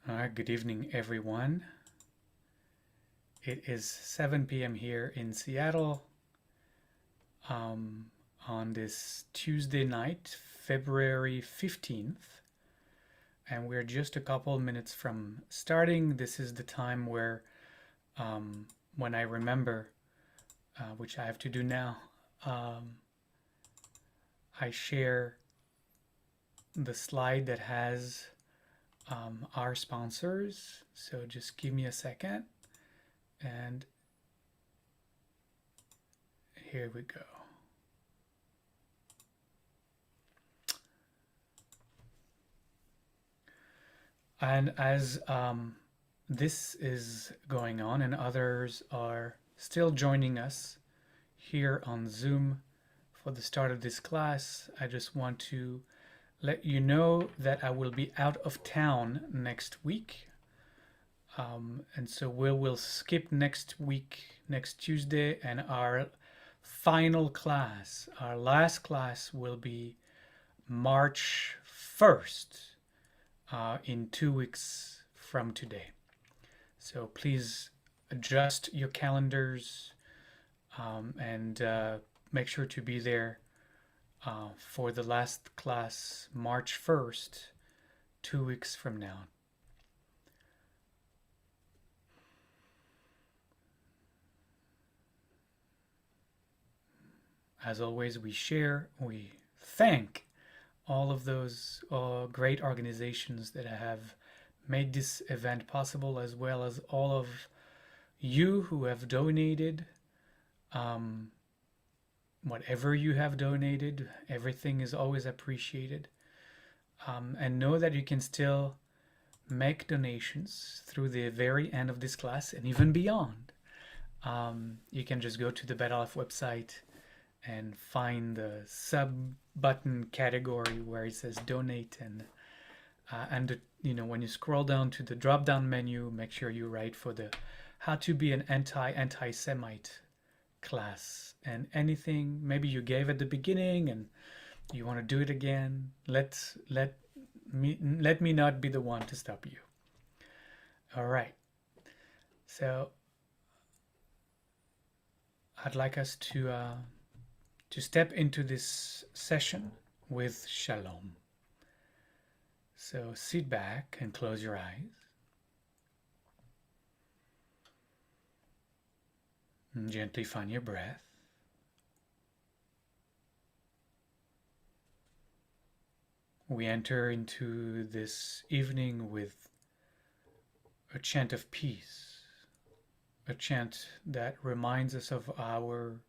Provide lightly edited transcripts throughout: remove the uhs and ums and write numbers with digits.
All right, good evening, everyone. It is 7 p.m. here in Seattle um, on this Tuesday night, February 15th, and we're just a couple minutes from starting. This is the time where, when I remember, which I have to do now, um, I share the slide that has our sponsors. So just give me a second. And here we go. And as this is going on and others are still joining us here on Zoom for the start of this class, I just want to let you know that I will be out of town next week. And so we will skip next week, next Tuesday, and our final class, our last class will be March 1st, in 2 weeks from today. So please adjust your calendars and make sure to be there for the last class, March 1st, 2 weeks from now. As always, we thank all of those great organizations that have made this event possible, as well as all of you who have donated. Whatever you have donated, everything is always appreciated. And know that you can still make donations through the very end of this class and even beyond. You can just go to the BetterLife website and find the sub button category where it says donate, and when you scroll down to the drop down menu, make sure you write for the how to be an anti-Antisemite class, and anything maybe you gave at the beginning and you want to do it again, let me not be the one to stop you. All right, so I'd like us to step into this session with Shalom. So sit back and close your eyes. And gently find your breath. We enter into this evening with a chant of peace, a chant that reminds us of our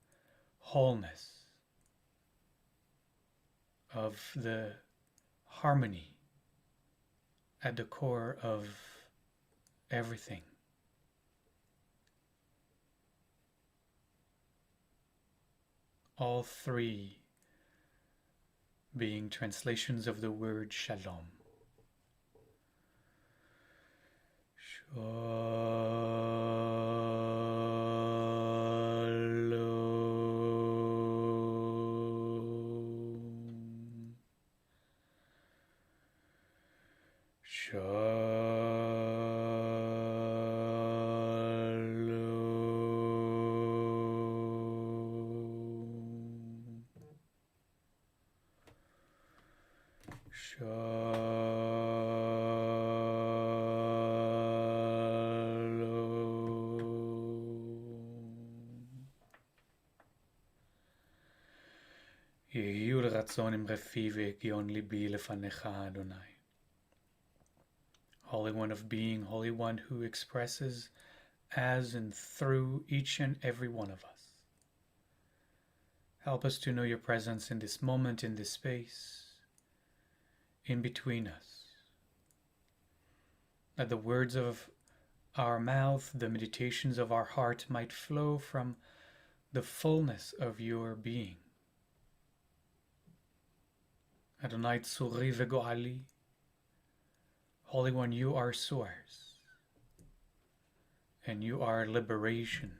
wholeness, of the harmony at the core of everything. All three being translations of the word shalom. יהיו לרצון אמרתי והגיון ליבי לפניך, אדוני. Holy One of Being, Holy One who expresses as and through each and every one of us. Help us to know your presence in this moment, in this space, in between us. That the words of our mouth, the meditations of our heart might flow from the fullness of your being. Adonai Tzuri v'Goali, Holy One, you are source, and you are liberation.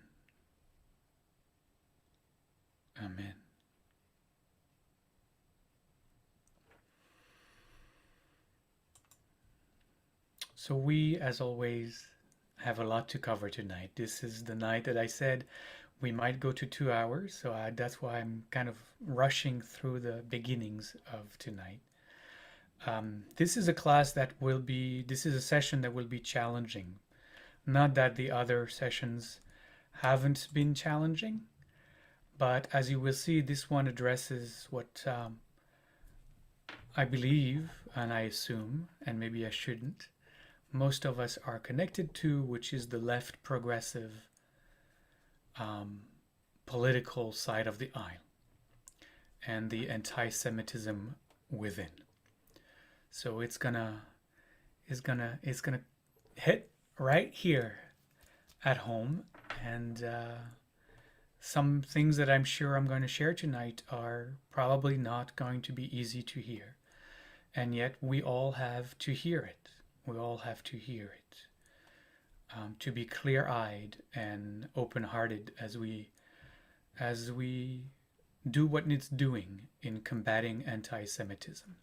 Amen. So we, as always, have a lot to cover tonight. This is the night that I said we might go to 2 hours, so that's why I'm kind of rushing through the beginnings of tonight. This is a class that will be, this is a session that will be challenging. Not that the other sessions haven't been challenging, but as you will see, this one addresses what I believe, and I assume, and maybe I shouldn't, most of us are connected to, which is the left progressive political side of the aisle and the anti-Semitism within. So it's gonna hit right here at home, and some things that I'm sure I'm going to share tonight are probably not going to be easy to hear, and yet we all have to hear it. We all have to hear it, to be clear-eyed and open-hearted as we do what needs doing in combating anti-Semitism.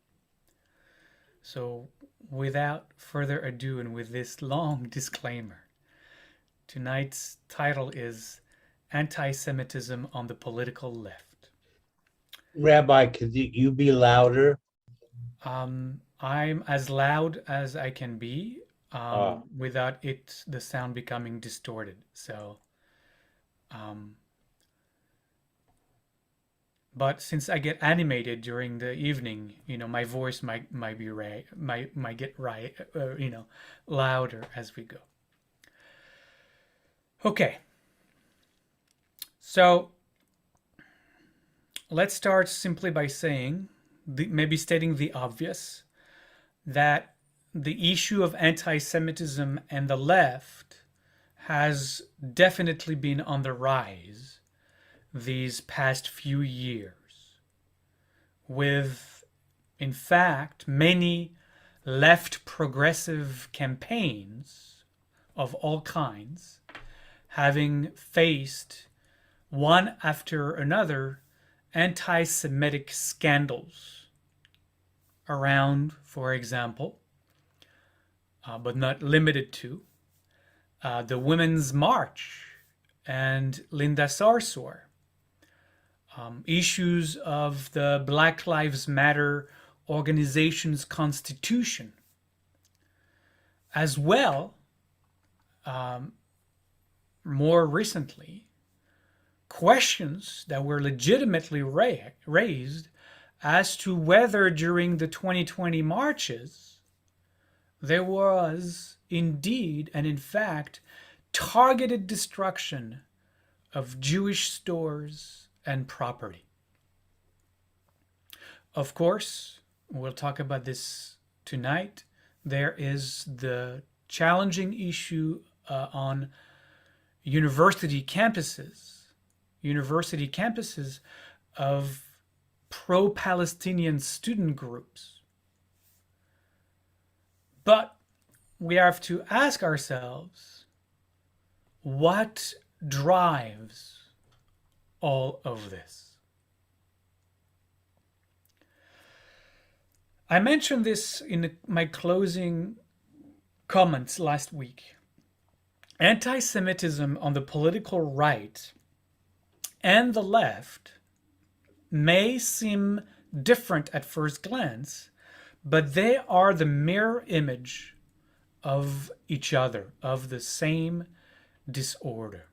So without further ado, and with this long disclaimer, tonight's title is Anti-Semitism on the Political Left. Rabbi, could you be louder? I'm as loud as I can be, without the sound becoming distorted. So, but since I get animated during the evening, my voice might be might get louder as we go. Okay. So let's start simply by saying, maybe stating the obvious, that the issue of anti-Semitism and the left has definitely been on the rise these past few years, with, in fact, many left progressive campaigns of all kinds having faced, one after another, anti-Semitic scandals around, for example, but not limited to, the Women's March and Linda Sarsour, issues of the Black Lives Matter organization's constitution, as well, more recently, questions that were legitimately raised as to whether during the 2020 marches there was indeed and in fact targeted destruction of Jewish stores and property. Of course, we'll talk about this tonight. There is the challenging issue on university campuses of pro-Palestinian student groups. But we have to ask ourselves, what drives all of this? I mentioned this in my closing comments last week. Anti-Semitism on the political right and the left may seem different at first glance, but they are the mirror image of each other, of the same disorder.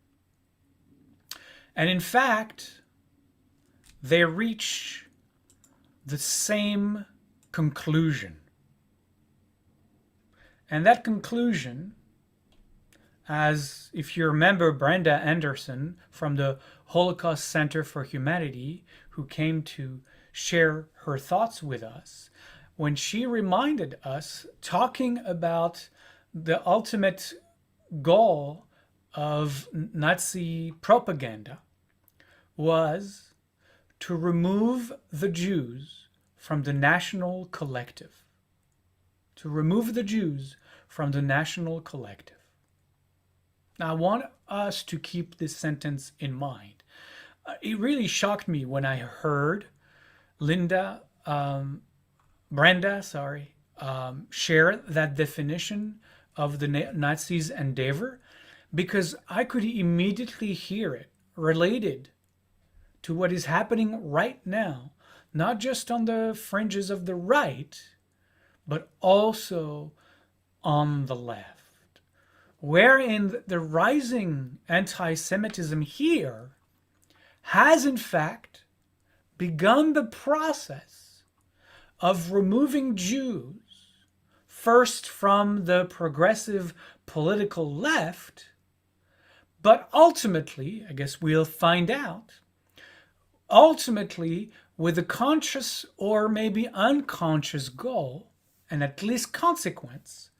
And in fact, they reach the same conclusion. And that conclusion, as if you remember Brenda Anderson from the Holocaust Center for Humanity, who came to share her thoughts with us, when she reminded us, talking about the ultimate goal of Nazi propaganda was to remove the Jews from the national collective. To remove the Jews from the national collective. Now, I want us to keep this sentence in mind. It really shocked me when I heard Brenda, share that definition of the Nazis' endeavor, because I could immediately hear it related to what is happening right now, not just on the fringes of the right, but also on the left, wherein the rising anti-Semitism here has in fact begun the process of removing Jews first from the progressive political left, but ultimately, I guess we'll find out, ultimately with a conscious or maybe unconscious goal, and at least consequence,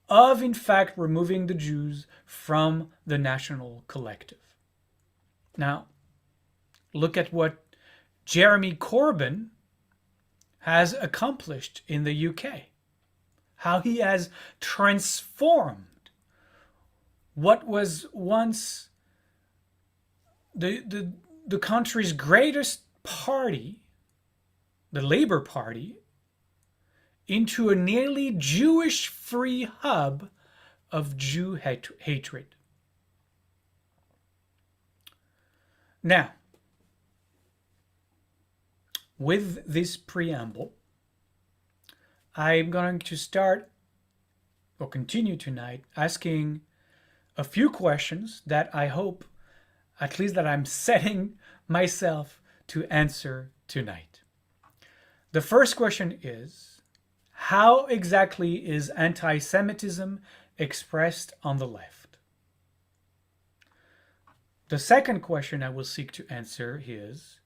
of in fact removing the Jews from the national collective. Now, look at what Jeremy Corbyn has accomplished in the UK, how he has transformed what was once the country's greatest party, the Labour Party, into a nearly Jewish-free hub of Jew hatred. Now, with this preamble, I'm going to start or continue tonight asking a few questions that I hope, at least that I'm setting myself to answer tonight. The first question is, how exactly is anti-Semitism expressed on the left? The second question I will seek to answer is,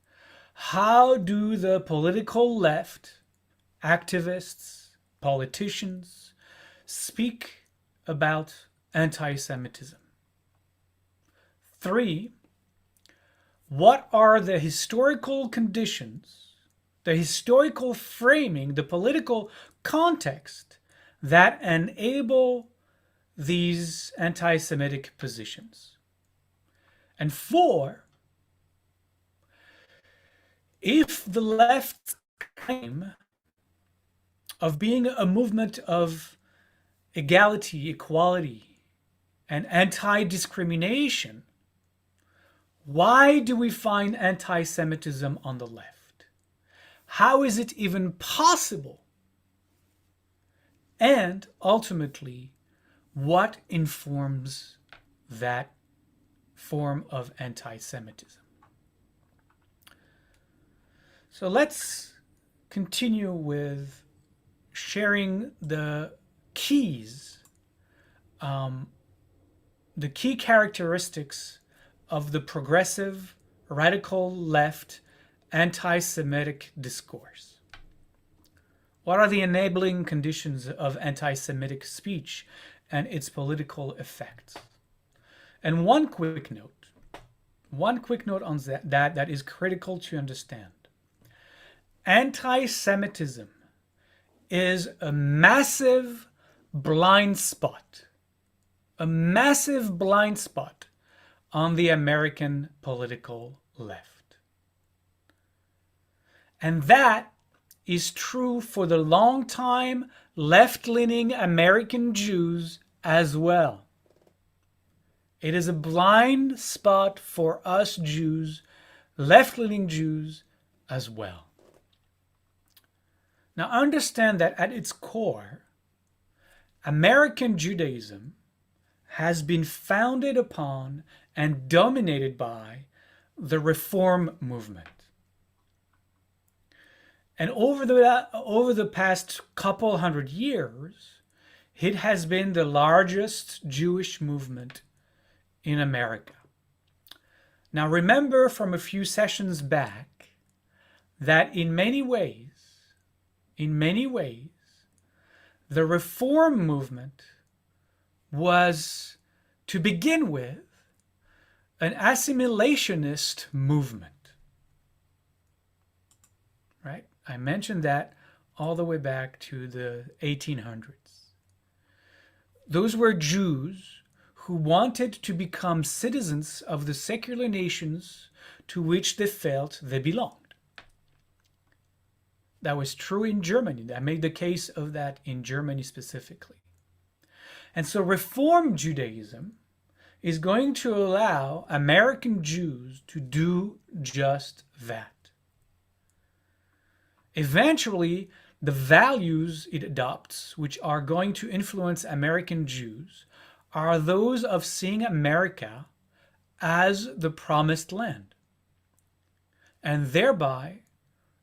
how do the political left, activists, politicians, speak about anti-Semitism? 3, what are the historical conditions, the historical framing, the political context that enable these anti-Semitic positions? And 4, if the left's claim of being a movement of equality, and anti-discrimination, why do we find anti-Semitism on the left? How is it even possible? And ultimately, what informs that form of anti-Semitism? So let's continue with sharing the keys, the key characteristics of the progressive, radical left, anti-Semitic discourse. What are the enabling conditions of anti-Semitic speech and its political effects? And one quick note on that is critical to understand. Anti-Semitism is a massive blind spot on the American political left. And that is true for the long-time left-leaning American Jews as well. It is a blind spot for us Jews, left-leaning Jews as well. Now understand that at its core, American Judaism has been founded upon and dominated by the Reform movement. And over the past couple hundred years, it has been the largest Jewish movement in America. Now remember from a few sessions back that in many ways, the Reform movement was, to begin with, an assimilationist movement. Right? I mentioned that all the way back to the 1800s. Those were Jews who wanted to become citizens of the secular nations to which they felt they belonged. That was true in Germany. I made the case of that in Germany specifically. And so Reform Judaism is going to allow American Jews to do just that. Eventually, the values it adopts, which are going to influence American Jews, are those of seeing America as the promised land, and thereby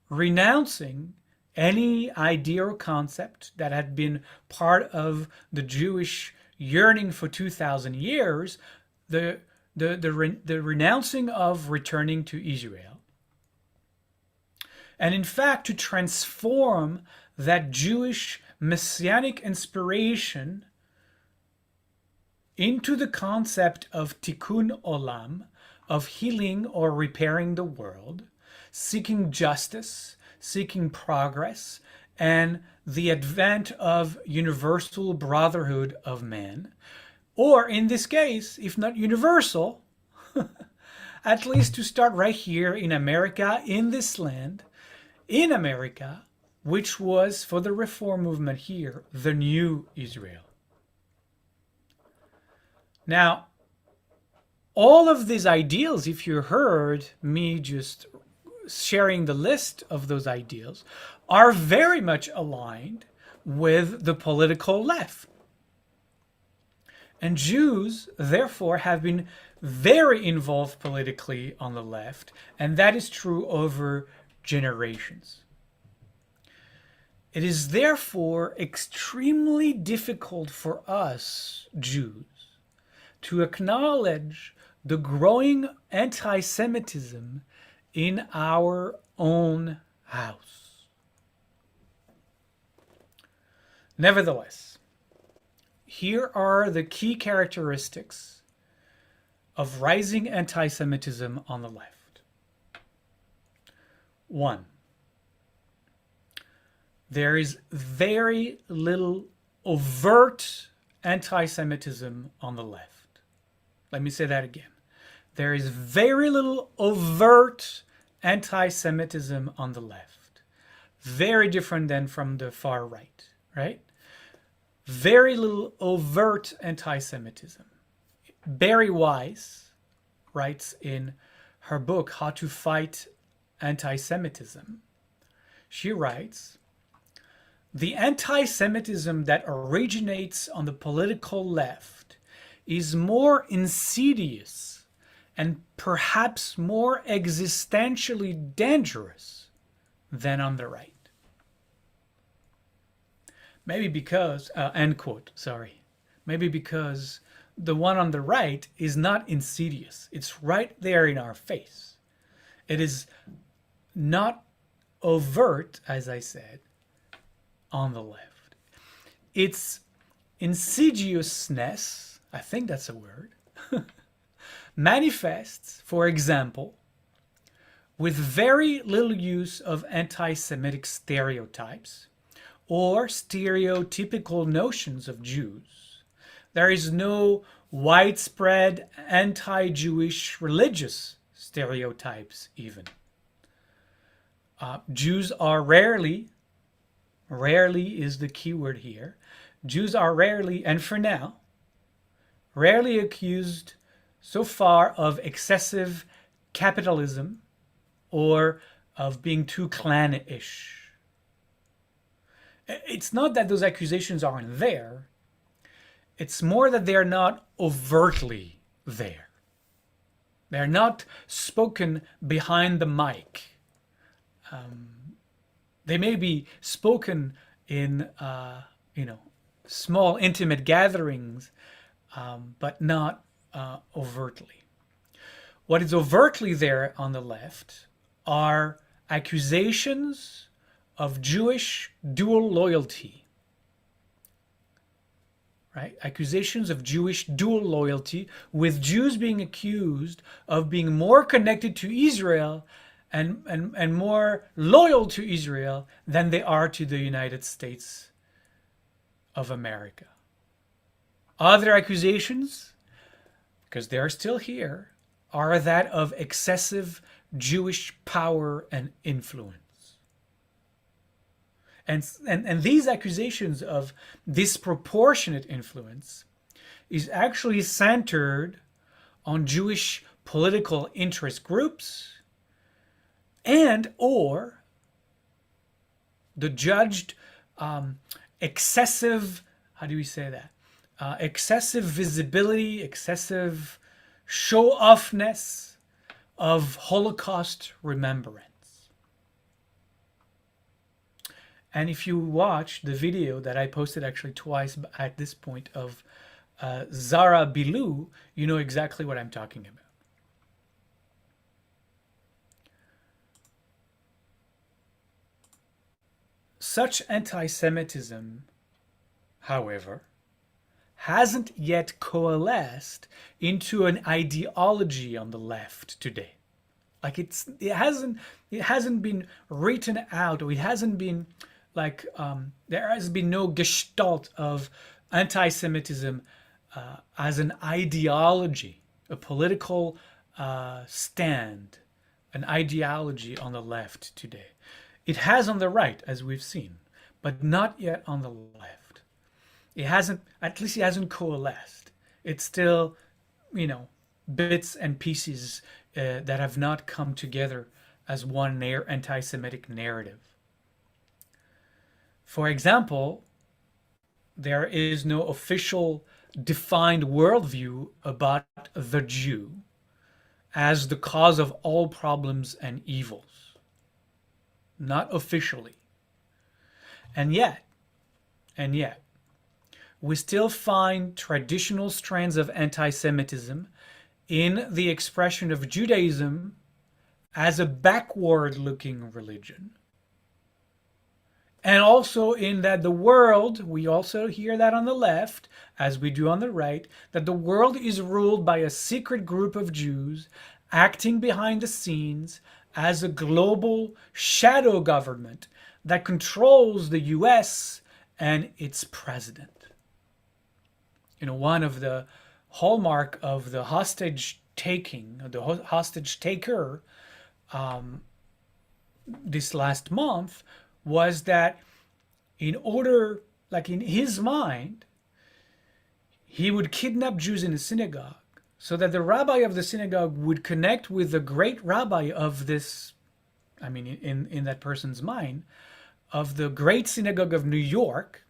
renouncing any idea or concept that had been part of the Jewish yearning for 2,000 years, the renouncing of returning to Israel. And in fact, to transform that Jewish messianic inspiration into the concept of tikkun olam, of healing or repairing the world, seeking justice, seeking progress, and the advent of universal brotherhood of men. Or in this case, if not universal, at least to start right here in America, in this land, in America, which was, for the Reform movement here, the new Israel. Now, all of these ideals, if you heard me just sharing the list of those ideals, are very much aligned with the political left. And Jews, therefore, have been very involved politically on the left, and that is true over generations. It is therefore extremely difficult for us, Jews, to acknowledge the growing anti-Semitism in our own house. Nevertheless, here are the key characteristics of rising anti-Semitism on the left. 1. There is very little overt anti-Semitism on the left. Let me say that again. There is very little overt anti-Semitism on the left. Very different than from the far right, right? Very little overt anti-Semitism. Barry Weiss writes in her book, How to Fight Anti-Semitism, she writes, the anti-Semitism that originates on the political left is more insidious and perhaps more existentially dangerous than on the right. Maybe because, end quote, sorry. Maybe because the one on the right is not insidious. It's right there in our face. It is not overt, as I said, on the left. Its insidiousness, I think that's a word, manifests, for example, with very little use of anti-Semitic stereotypes or stereotypical notions of Jews. There is no widespread anti-Jewish religious stereotypes even. Jews are rarely is the key word here, Jews are rarely, and for now, rarely accused so far of excessive capitalism or of being too clannish. It's not that those accusations aren't there. It's more that they're not overtly there. They're not spoken behind the mic. They may be spoken in, small, intimate gatherings, but not overtly. What is overtly there on the left are accusations of Jewish dual loyalty. Right? Accusations of Jewish dual loyalty, with Jews being accused of being more connected to Israel and more loyal to Israel than they are to the United States of America. Other accusations, because they're still here, are that of excessive Jewish power and influence. And these accusations of disproportionate influence is actually centered on Jewish political interest groups and or the judged excessive, how do we say that? Excessive visibility, excessive show-offness of Holocaust remembrance. And if you watch the video that I posted actually twice at this point of Zara Bilou, you know exactly what I'm talking about. Such anti-Semitism, however, hasn't yet coalesced into an ideology on the left today. Like it hasn't been written out, or it hasn't been like there has been no gestalt of anti-Semitism as an ideology, a political stand, an ideology on the left today. It has on the right, as we've seen, but not yet on the left. It hasn't, at least it hasn't coalesced. It's still, bits and pieces that have not come together as one anti-Semitic narrative. For example, there is no official defined worldview about the Jew as the cause of all problems and evils. Not officially. And yet, we still find traditional strands of anti-Semitism in the expression of Judaism as a backward-looking religion. And also in that the world, we also hear that on the left, as we do on the right, that the world is ruled by a secret group of Jews acting behind the scenes as a global shadow government that controls the US and its president. One of the hallmark of the hostage taking, the hostage taker this last month was that in order, like in his mind, he would kidnap Jews in a synagogue so that the rabbi of the synagogue would connect with the great rabbi of this, in that person's mind, of the great synagogue of New York.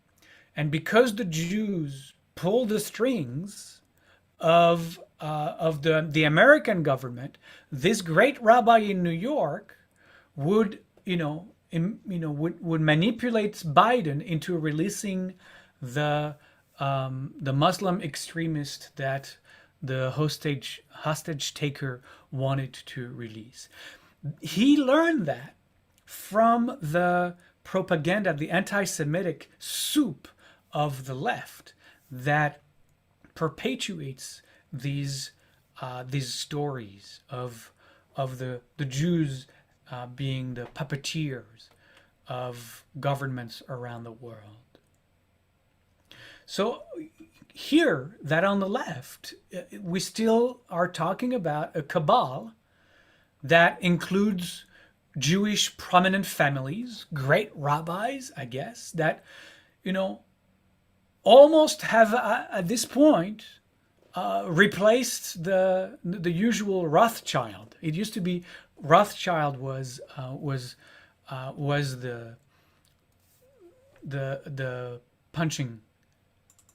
And because the Jews pull the strings of the American government, this great rabbi in New York would, would manipulate Biden into releasing the Muslim extremist that the hostage taker wanted to release. He learned that from the propaganda, the anti-Semitic soup of the left that perpetuates these stories of the Jews being the puppeteers of governments around the world. So here, that on the left, we still are talking about a cabal that includes Jewish prominent families, great rabbis, I guess, that, almost have at this point replaced the usual Rothschild. It used to be Rothschild was the punching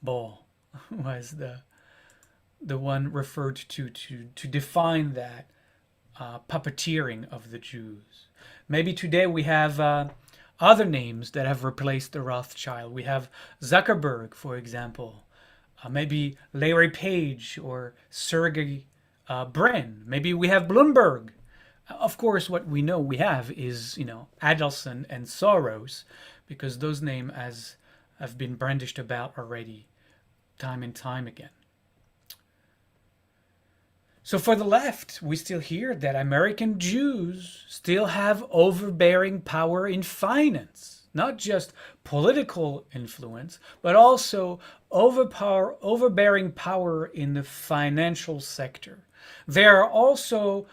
ball, was the one referred to define that puppeteering of the Jews. Maybe today we have other names that have replaced the Rothschild. We have Zuckerberg, for example. Maybe Larry Page or Sergey Brin. Maybe we have Bloomberg. Of course, what we know we have is, Adelson and Soros, because those names have been brandished about already time and time again. So for the left, we still hear that American Jews still have overbearing power in finance, not just political influence, but also overbearing power in the financial sector. They are also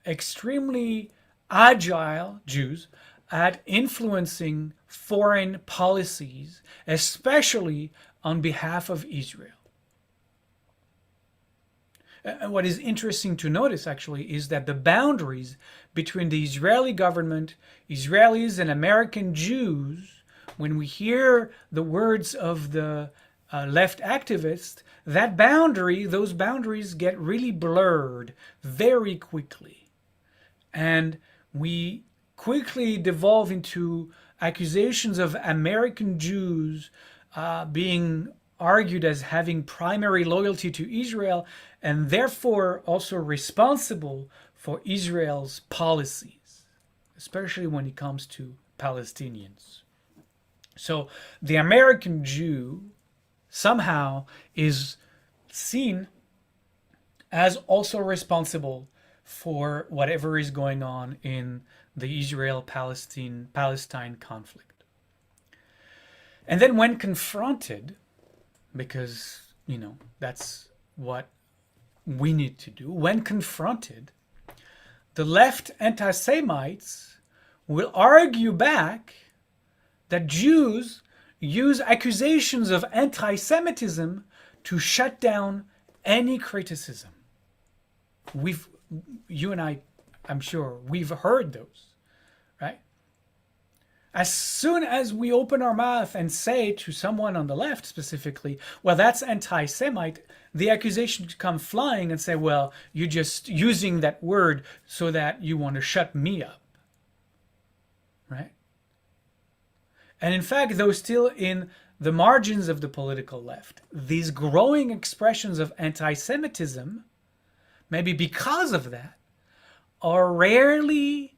extremely agile Jews at influencing foreign policies, especially on behalf of Israel. And what is interesting to notice, actually, is that the boundaries between the Israeli government, Israelis, and American Jews, when we hear the words of the left activists, those boundaries get really blurred very quickly. And we quickly devolve into accusations of American Jews being argued as having primary loyalty to Israel and therefore also responsible for Israel's policies, especially when it comes to Palestinians. So the American Jew somehow is seen as also responsible for whatever is going on in the Israel-Palestine conflict. And then when confronted, because, that's what we need to do, when confronted, the left anti-Semites will argue back that Jews use accusations of anti-Semitism to shut down any criticism. You and I'm sure we've heard those, right? As soon as we open our mouth and say to someone on the left specifically, well, that's anti-Semite, the accusation could come flying and say, well, you're just using that word so that you want to shut me up, right? And in fact, though still in the margins of the political left, these growing expressions of anti-Semitism, maybe because of that, are rarely,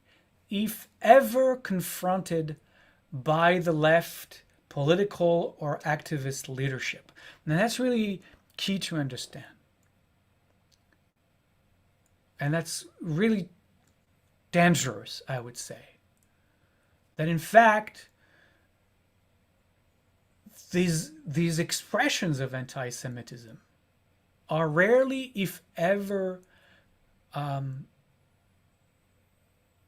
if ever, confronted by the left political or activist leadership. And that's really key to understand. And that's really dangerous, I would say. That in fact, these expressions of anti-Semitism are rarely, if ever,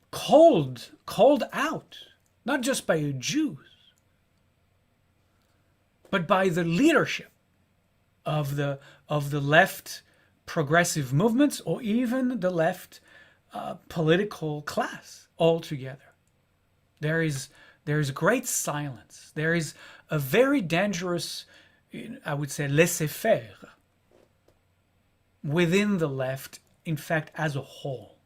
called out, not just by Jews, but by the leadership of the left progressive movements, or even the left political class altogether. There is great silence. There is a very dangerous, I would say, laissez-faire within the left, in fact, as a whole.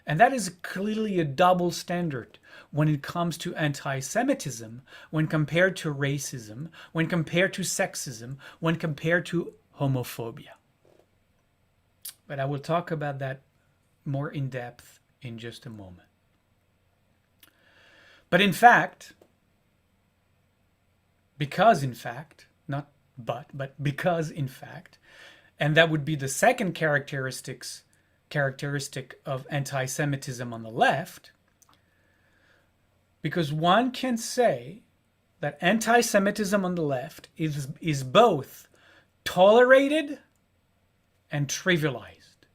And that is clearly a double standard when it comes to anti-Semitism, when compared to racism, when compared to sexism, when compared to homophobia. But I will talk about that more in depth in just a moment. But in fact, because in fact, not but because in fact, and that would be the second characteristic of anti-Semitism on the left, because one can say that anti-Semitism on the left is both tolerated and trivialized.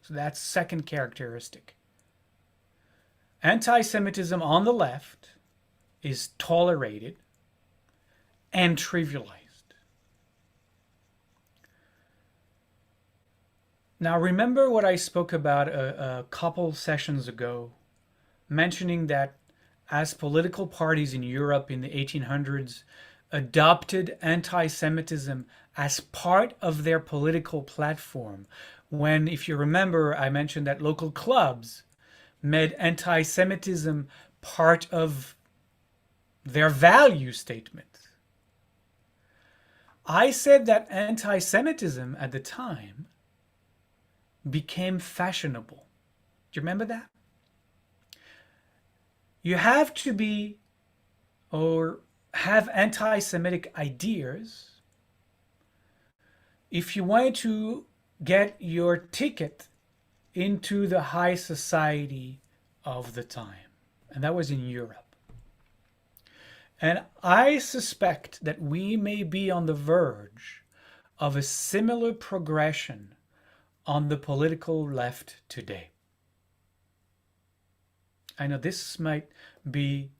So that's second characteristic. Anti-Semitism on the left is tolerated and trivialized. Now remember what I spoke about a couple sessions ago, mentioning that as political parties in Europe in the 1800s adopted anti-Semitism as part of their political platform, when, if you remember, I mentioned that local clubs made anti-Semitism part of their value statement. I said that anti-Semitism at the time became fashionable. Do you remember that? You have to be or have anti-Semitic ideas if you want to get your ticket into the high society of the time. And that was in Europe. And I suspect that we may be on the verge of a similar progression on the political left today. I know this might be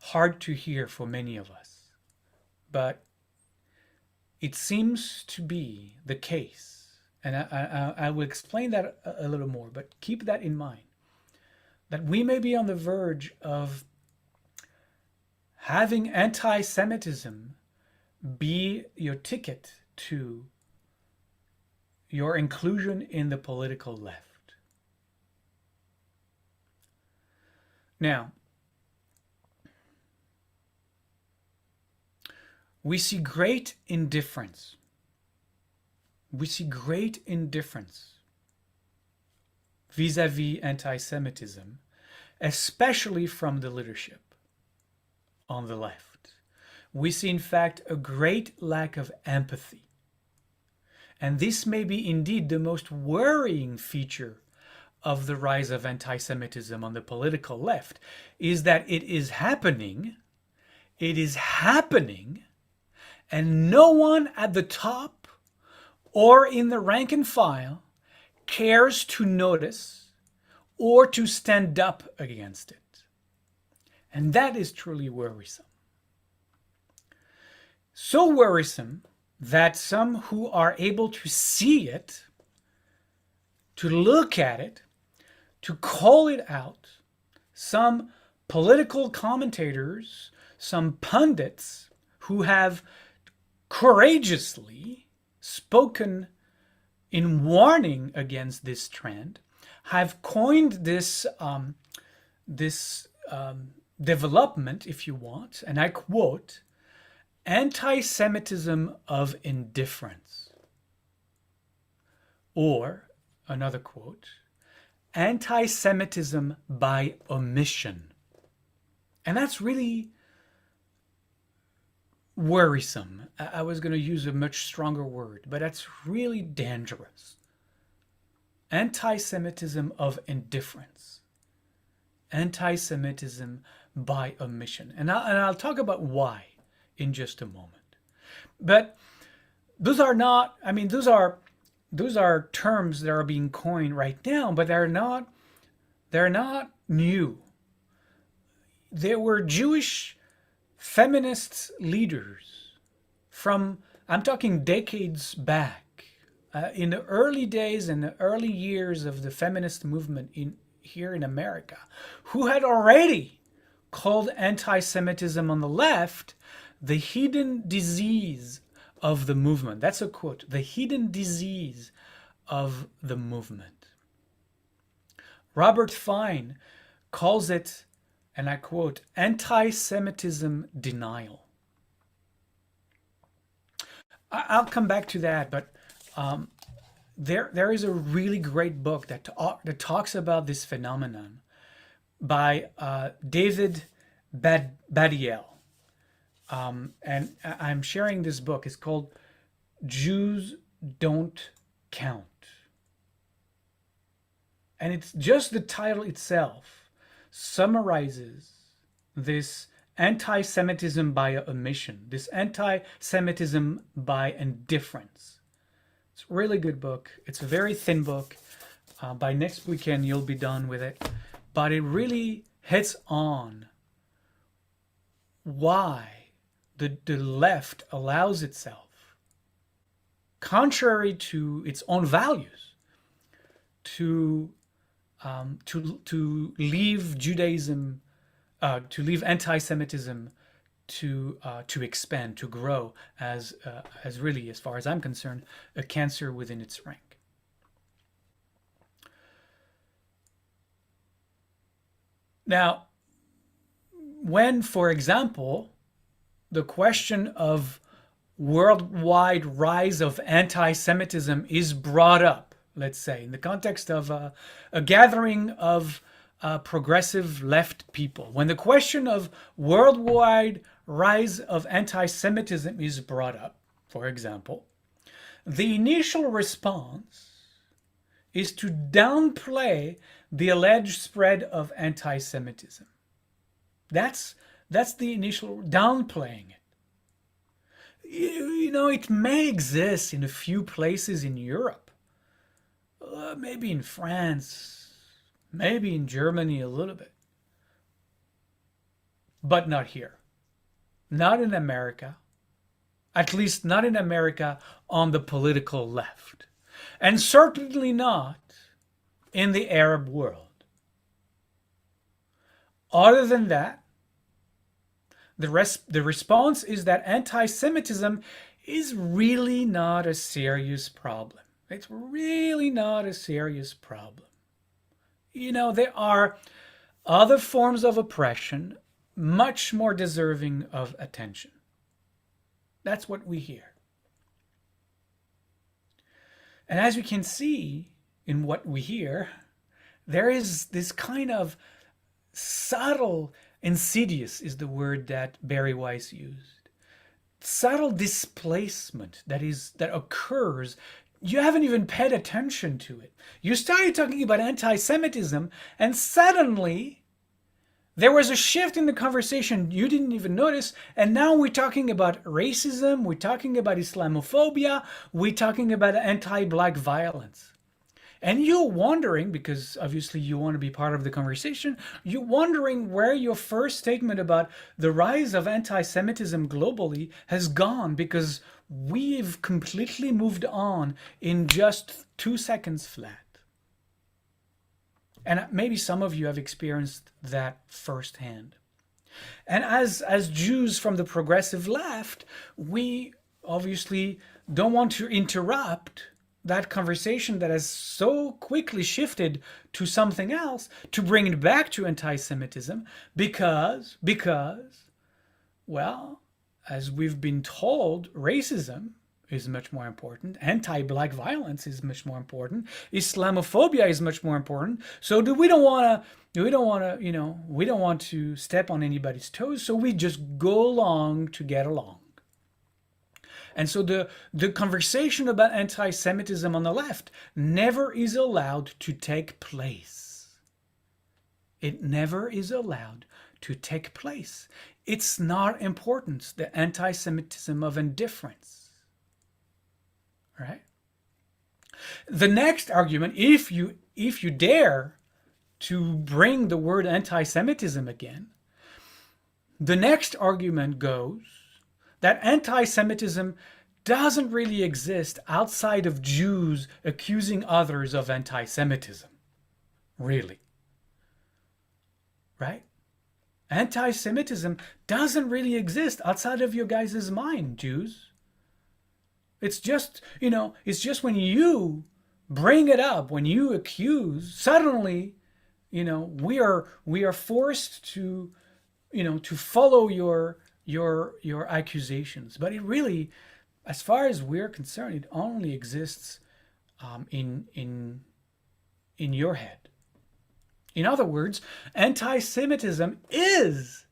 hard to hear for many of us, but it seems to be the case, and I will explain that a little more, but keep that in mind, that we may be on the verge of having anti-Semitism be your ticket to your inclusion in the political left. Now, we see great indifference. We see great indifference vis-a-vis anti-Semitism, especially from the leadership on the left. We see, in fact, a great lack of empathy. And this may be indeed the most worrying feature of the rise of anti-Semitism on the political left, is that it is happening, and no one at the top or in the rank and file cares to notice or to stand up against it. And that is truly worrisome. So worrisome that some who are able to see it, to look at it, to call it out, some political commentators, some pundits who have courageously spoken in warning against this trend, have coined this development, if you want, and I quote, anti-Semitism of indifference. Or, another quote, anti-Semitism by omission. And that's really worrisome. I was going to use a much stronger word, but that's really dangerous. Anti-Semitism of indifference. Anti-Semitism by omission. And I'll talk about why in just a moment. But those are not, I mean, those are terms that are being coined right now, but they're not new. There were Jewish feminist leaders from, I'm talking decades back, in the early days and the early years of the feminist movement here in America, who had already called anti-Semitism on the left the hidden disease of the movement. That's a quote, the hidden disease of the movement. Robert Fine calls it, and I quote, anti-Semitism denial. I'll come back to that, but there is a really great book that talks about this phenomenon by David Badiel. And I'm sharing this book. It's called Jews Don't Count. And it's just the title itself summarizes this anti-Semitism by omission, this anti-Semitism by indifference. It's a really good book. It's a very thin book. By next weekend, you'll be done with it. But it really hits on why the left allows itself, contrary to its own values, to leave Judaism, to leave anti-Semitism to expand, to grow as really, as far as I'm concerned, a cancer within its rank. Now, when, for example, the question of worldwide rise of anti-Semitism is brought up, let's say, in the context of a gathering of progressive left people, when the question of worldwide rise of anti-Semitism is brought up, for example, the initial response is to downplay the alleged spread of anti-Semitism. That's the initial downplaying it. You know, it may exist in a few places in Europe, maybe in France, maybe in Germany a little bit. but not here. Not in America. At least not in America on the political left. And certainly not in the Arab world. Other than that, the response is that anti-Semitism is really not a serious problem. It's really not a serious problem. You know, there are other forms of oppression much more deserving of attention. That's what we hear. And as you can see in what we hear, there is this kind of subtle, insidious is the word that Barry Weiss used. Subtle displacement that occurs. You haven't even paid attention to it. You started talking about anti-Semitism, and suddenly there was a shift in the conversation you didn't even notice, and now we're talking about racism, we're talking about Islamophobia, we're talking about anti-black violence. And you're wondering, because obviously you want to be part of the conversation, you're wondering where your first statement about the rise of anti-Semitism globally has gone, because we've completely moved on in just 2 seconds flat. And maybe some of you have experienced that firsthand. And as Jews from the progressive left, we obviously don't want to interrupt that conversation that has so quickly shifted to something else, to bring it back to anti-Semitism, because, well, as we've been told, racism is much more important. Anti-black violence is much more important. Islamophobia is much more important. So we don't want to step on anybody's toes. So we just go along to get along. And so the conversation about anti-Semitism on the left never is allowed to take place. It never is allowed to take place. It's not important, the anti-Semitism of indifference. Right? The next argument, if you dare to bring the word anti-Semitism again, the next argument goes that anti-Semitism doesn't really exist outside of Jews accusing others of anti-Semitism. Really. Right? Anti-Semitism doesn't really exist outside of your guys' mind, Jews. It's just, it's just when you bring it up, when you accuse, suddenly, we are forced to, to follow your accusations. But it really, as far as we're concerned, it only exists in your head. In other words, anti-Semitism is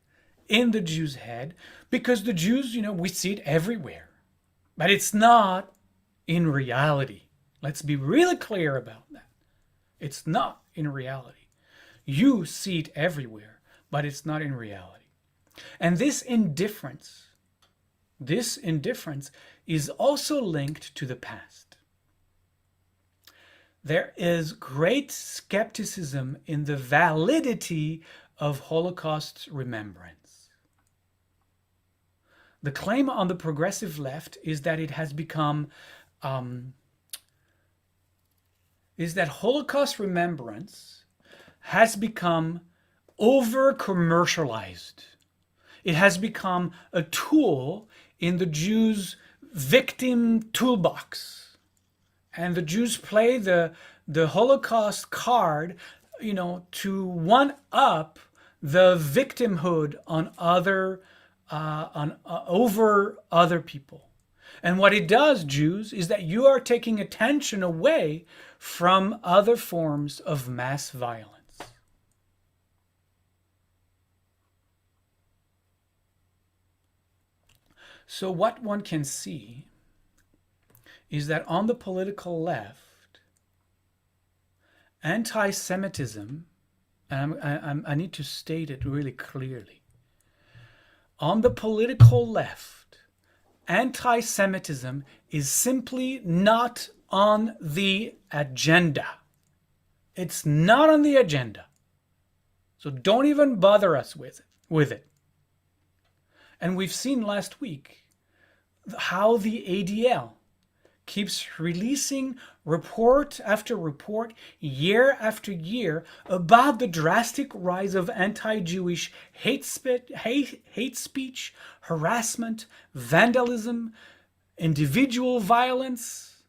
in the Jews' head because the Jews, we see it everywhere. But it's not in reality. Let's be really clear about that. It's not in reality. You see it everywhere, but it's not in reality. And this indifference is also linked to the past. There is great skepticism in the validity of Holocaust remembrance. The claim on the progressive left is that it has become, is that Holocaust remembrance has become over-commercialized. It has become a tool in the Jews' victim toolbox. And the Jews play the Holocaust card, to one-up the victimhood on over other people. And what it does, Jews, is that you are taking attention away from other forms of mass violence. So what one can see is that on the political left, anti-Semitism, and I need to state it really clearly, on the political left, anti-Semitism is simply not on the agenda. It's not on the agenda. So don't even bother us with it. And we've seen last week how the ADL keeps releasing report after report, year after year, about the drastic rise of anti-Jewish hate speech, harassment, vandalism, individual violence.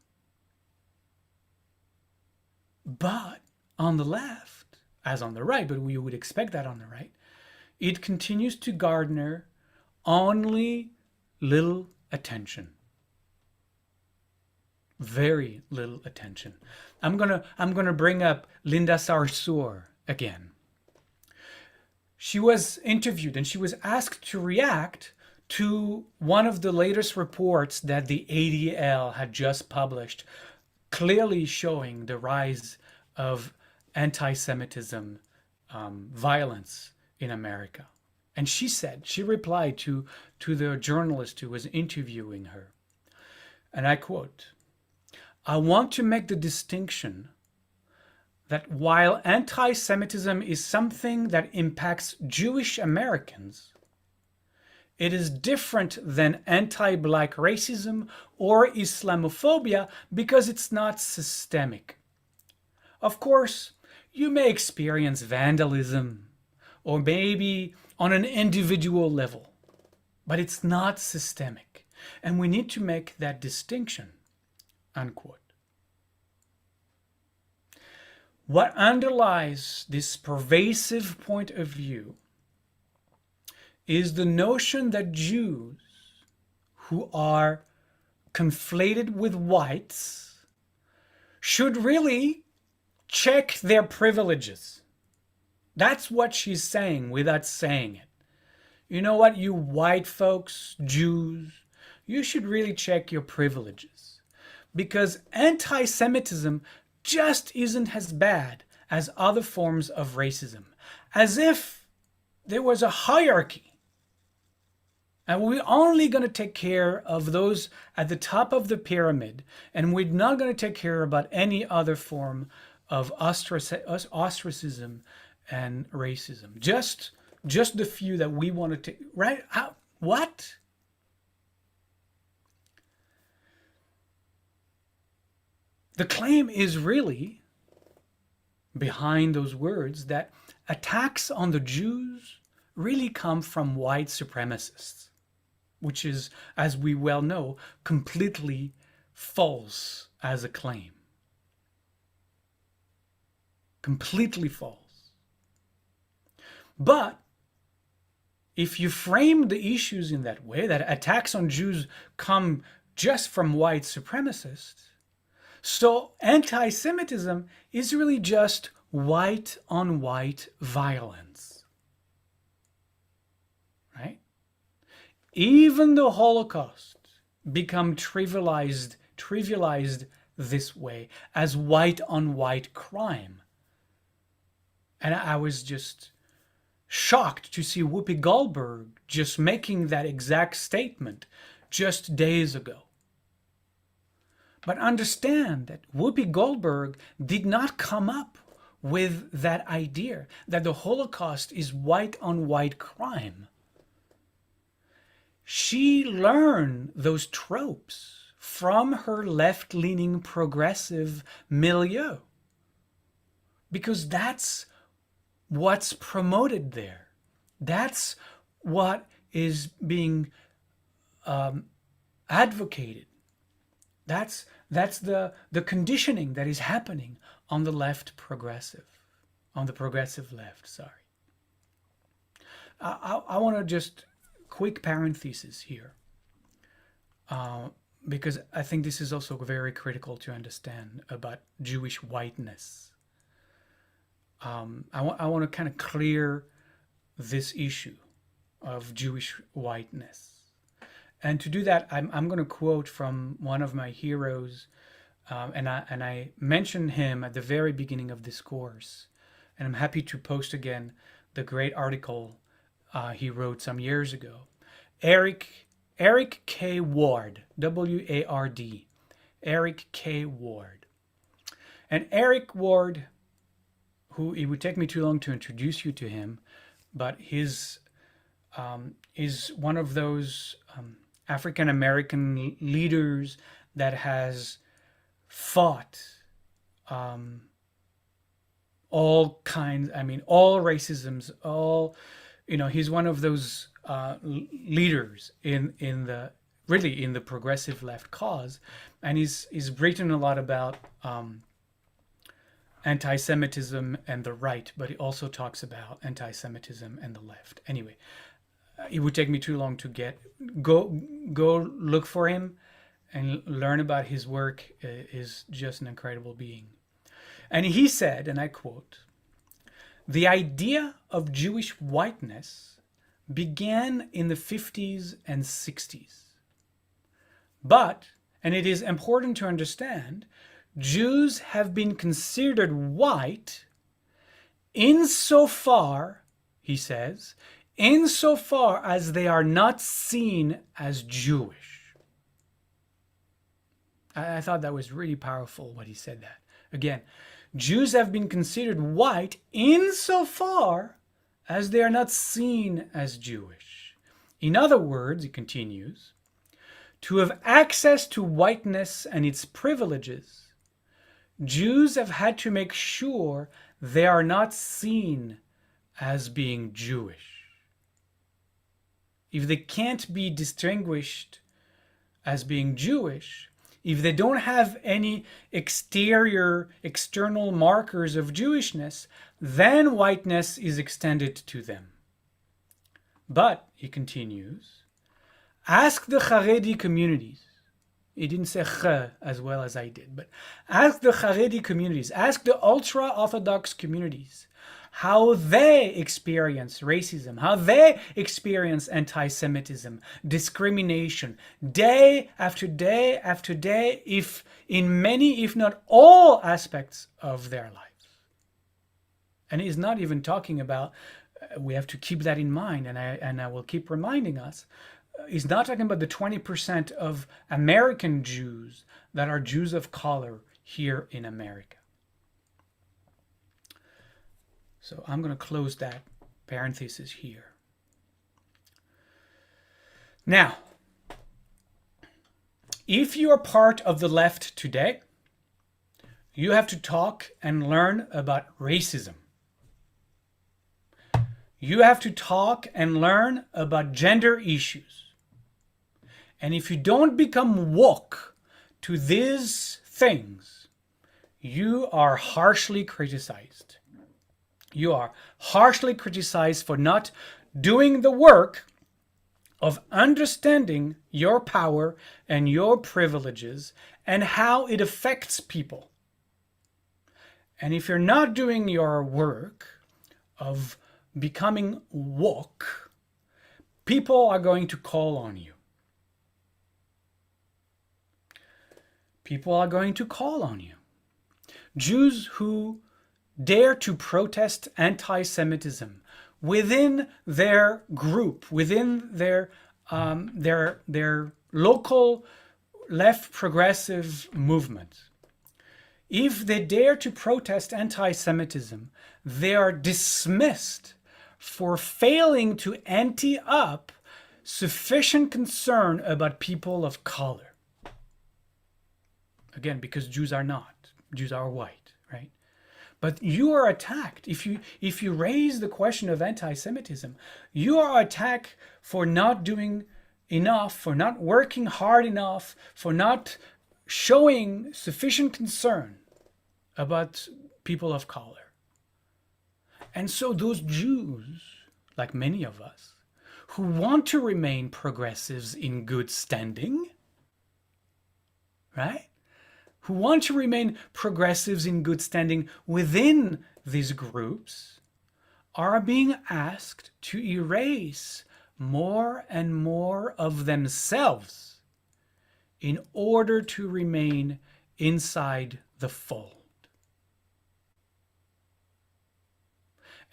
But on the left, as on the right, but we would expect that on the right, it continues to garner only little attention. Very little attention. I'm gonna bring up Linda Sarsour again. She was interviewed and she was asked to react to one of the latest reports that the ADL had just published, clearly showing the rise of anti-Semitism violence in America. And she replied to the journalist who was interviewing her, and I quote, "I want to make the distinction that while anti-Semitism is something that impacts Jewish Americans, it is different than anti-black racism or Islamophobia because it's not systemic. Of course, you may experience vandalism or maybe on an individual level, but it's not systemic. And we need to make that distinction." Unquote. What underlies this pervasive point of view is the notion that Jews who are conflated with whites should really check their privileges. That's what she's saying without saying it. You know what, you white folks, Jews, you should really check your privileges. Because anti-Semitism just isn't as bad as other forms of racism. As if there was a hierarchy. And we're only going to take care of those at the top of the pyramid, and we're not going to take care about any other form of ostracism and racism. Just the few that we want to take, right? What? The claim is really, behind those words, that attacks on the Jews really come from white supremacists, which is, as we well know, completely false as a claim. Completely false. But if you frame the issues in that way, that attacks on Jews come just from white supremacists, so anti-Semitism is really just white on white violence, right? Even the Holocaust become trivialized this way as white on white crime. And I was just shocked to see Whoopi Goldberg just making that exact statement just days ago. But understand that Whoopi Goldberg did not come up with that idea that the Holocaust is white on white crime. She learned those tropes from her left-leaning progressive milieu, because that's what's promoted there. That's what is being advocated. That's the conditioning that is happening on the left progressive, on the progressive left, sorry. I want to just quick parenthesis here, because I think this is also very critical to understand about Jewish whiteness. I want to kind of clear this issue of Jewish whiteness. And to do that, I'm going to quote from one of my heroes, and I mentioned him at the very beginning of this course, and I'm happy to post again the great article he wrote some years ago. Eric K. Ward, W-A-R-D, Eric K. Ward. And Eric Ward, who it would take me too long to introduce you to him, but his is one of those African American leaders that has fought all kinds, all racisms, he's one of those leaders in the progressive left cause, and he's written a lot about anti-Semitism and the right, but he also talks about anti-Semitism and the left. Anyway, it would take me too long to go look for him and learn about his work. Is just an incredible being. And he said, and I quote, "The idea of Jewish whiteness began in the 50s and 60s. But, and it is important to understand, Jews have been considered white insofar, he says, insofar as they are not seen as Jewish." I thought that was really powerful what he said that. Again, Jews have been considered white insofar as they are not seen as Jewish. In other words, he continues, to have access to whiteness and its privileges, Jews have had to make sure they are not seen as being Jewish. If they can't be distinguished as being Jewish, if they don't have any external markers of Jewishness, then whiteness is extended to them. But, he continues, ask the Haredi communities. He didn't say ch as well as I did, but ask the Haredi communities, ask the ultra-Orthodox communities how they experience racism, how they experience anti-Semitism, discrimination, day after day after day, if in many, if not all aspects of their lives. And he's not even talking about, we have to keep that in mind, and I will keep reminding us, he's not talking about the 20% of American Jews that are Jews of color here in America. So I'm going to close that parenthesis here. Now, if you are part of the left today, you have to talk and learn about racism. You have to talk and learn about gender issues. And if you don't become woke to these things, you are harshly criticized. You are harshly criticized for not doing the work of understanding your power and your privileges and how it affects people. And if you're not doing your work of becoming woke, people are going to call on you. People are going to call on you. Jews who dare to protest anti-Semitism within their group, within their local left progressive movement. If they dare to protest anti-Semitism, they are dismissed for failing to ante up sufficient concern about people of color. Again, because Jews are not. Jews are white, right? But you are attacked. If you raise the question of anti-Semitism, you are attacked for not doing enough, for not working hard enough, for not showing sufficient concern about people of color. And so those Jews, like many of us, who want to remain progressives in good standing, right? Who want to remain progressives in good standing within these groups, are being asked to erase more and more of themselves in order to remain inside the fold.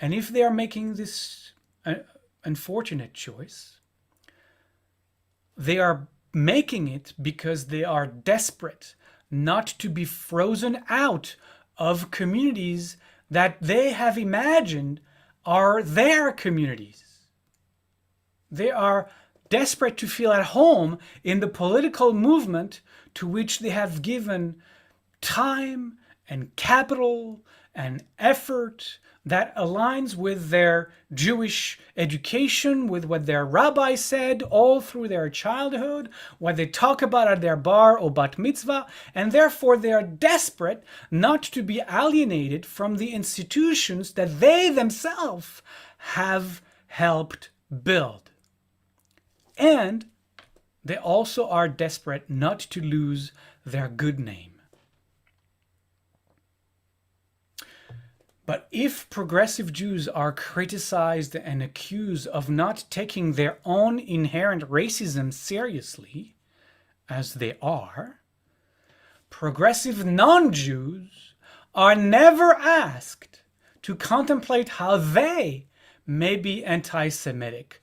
And if they are making this unfortunate choice, they are making it because they are desperate not to be frozen out of communities that they have imagined are their communities. They are desperate to feel at home in the political movement to which they have given time and capital and effort that aligns with their Jewish education, with what their rabbi said all through their childhood, what they talk about at their bar or bat mitzvah, and therefore they are desperate not to be alienated from the institutions that they themselves have helped build. And they also are desperate not to lose their good name. But if progressive Jews are criticized and accused of not taking their own inherent racism seriously, as they are, progressive non-Jews are never asked to contemplate how they may be anti-Semitic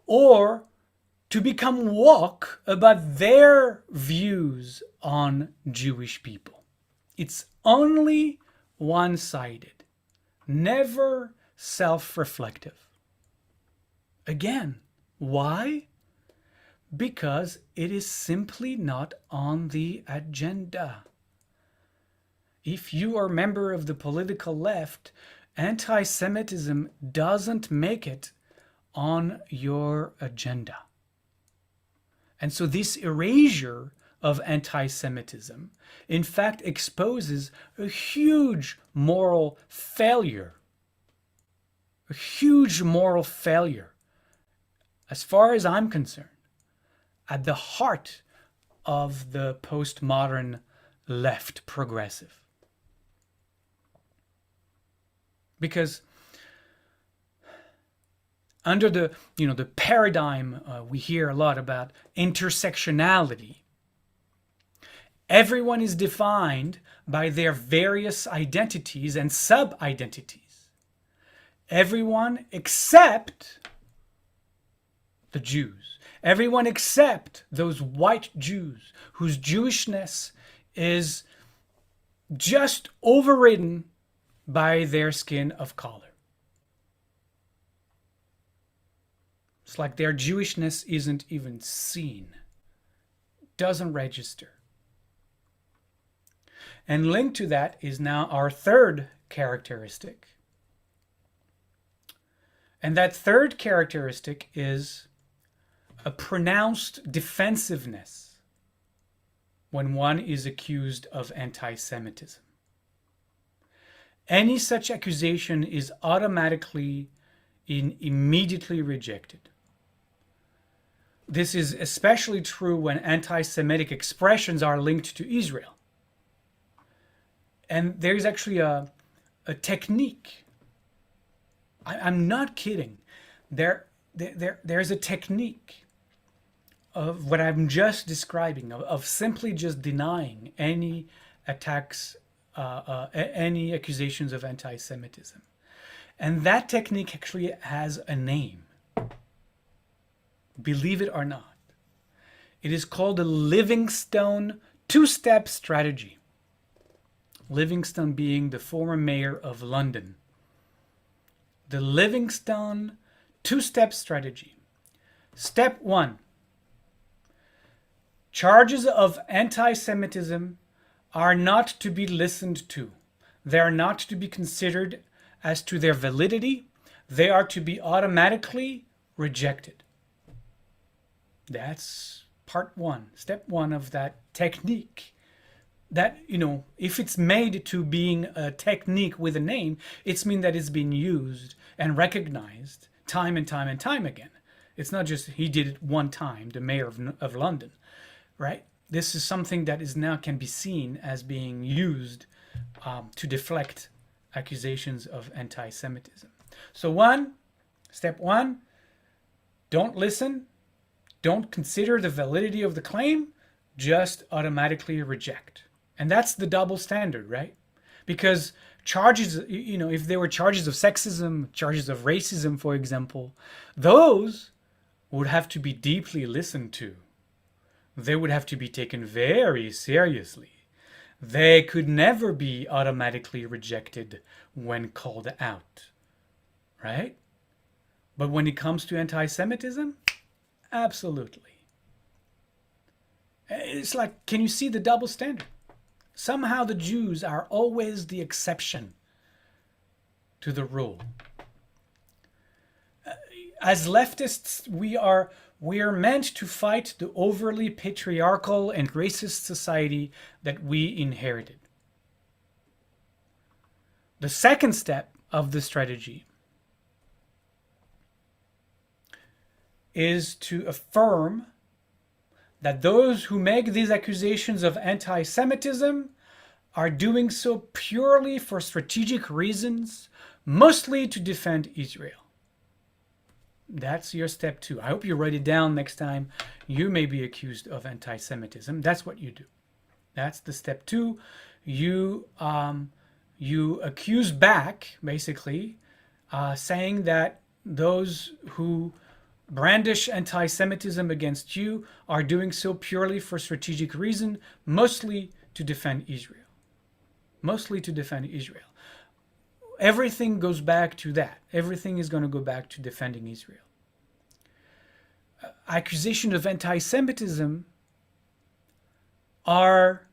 or to become woke about their views on Jewish people. It's only one-sided. Never self-reflective. Again, why? Because it is simply not on the agenda. If you are a member of the political left, anti-Semitism doesn't make it on your agenda. And so this erasure of anti-Semitism, in fact, exposes a huge moral failure. A huge moral failure, as far as I'm concerned, at the heart of the postmodern left progressive. Because under the paradigm we hear a lot about intersectionality, everyone is defined by their various identities and sub-identities. Everyone except the Jews. Everyone except those white Jews whose Jewishness is just overridden by their skin of color. It's like their Jewishness isn't even seen, doesn't register. And linked to that is now our third characteristic. And that third characteristic is a pronounced defensiveness when one is accused of anti-Semitism. Any such accusation is automatically and immediately rejected. This is especially true when anti-Semitic expressions are linked to Israel. And there's actually a technique. I'm not kidding. There's a technique of what I'm just describing, of simply just denying any attacks, any accusations of anti-Semitism. And that technique actually has a name. Believe it or not. It is called the Livingstone two-step strategy. Livingstone being the former mayor of London. The Livingstone two-step strategy. Step 1. Charges of anti-Semitism are not to be listened to. They are not to be considered as to their validity. They are to be automatically rejected. That's part 1, step 1 of that technique. That, if it's made to being a technique with a name, it's mean that it's been used and recognized time and time and time again. It's not just he did it one time, the mayor of London, right? This is something that is now can be seen as being used to deflect accusations of anti-Semitism. So step 1, don't listen, don't consider the validity of the claim, just automatically reject. And that's the double standard, right? Because charges, if there were charges of sexism, charges of racism, for example, those would have to be deeply listened to. They would have to be taken very seriously. They could never be automatically rejected when called out, right? But when it comes to anti-Semitism, Absolutely. It's like, can you see the double standard? Somehow the Jews are always the exception to the rule. As leftists, we are meant to fight the overly patriarchal and racist society that we inherited. The second step of the strategy is to affirm that those who make these accusations of anti-Semitism are doing so purely for strategic reasons, mostly to defend Israel. That's your step 2. I hope you write it down next time you may be accused of anti-Semitism. That's what you do. That's the step 2. You accuse back, basically, saying that those who brandish anti-Semitism against you are doing so purely for strategic reason, mostly to defend Israel. Mostly to defend Israel. Everything goes back to that. Everything is going to go back to defending Israel. Accusations of anti-Semitism are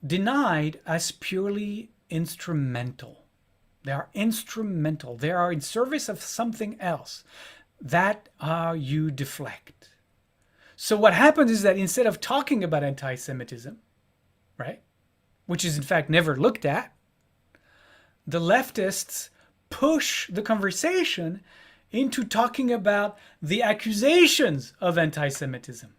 denied as purely instrumental. They are instrumental. They are in service of something else. That you deflect. So what happens is that instead of talking about anti-Semitism, right, which is in fact never looked at, the leftists push the conversation into talking about the accusations of anti-Semitism.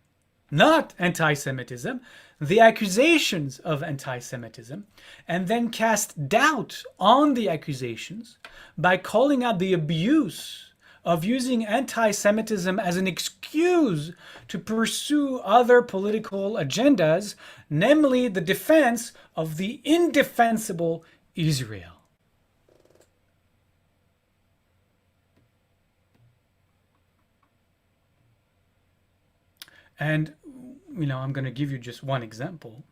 Not anti-Semitism, the accusations of anti-Semitism, and then cast doubt on the accusations by calling out the abuse of using anti-Semitism as an excuse to pursue other political agendas, namely the defense of the indefensible Israel. And, I'm going to give you just one example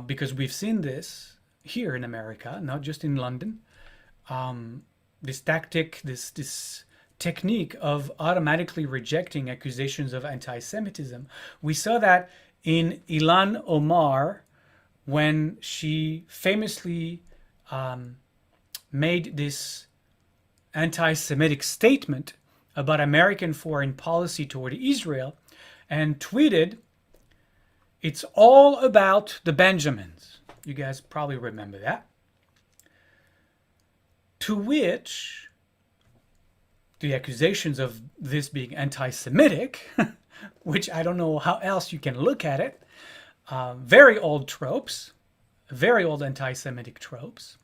because we've seen this here in America, not just in London. This tactic, this technique of automatically rejecting accusations of anti-Semitism. We saw that in Ilhan Omar when she famously made this anti-Semitic statement about American foreign policy toward Israel and tweeted, "It's all about the Benjamins." You guys probably remember that. To which the accusations of this being anti-Semitic, which I don't know how else you can look at it, very old tropes, very old anti-Semitic tropes,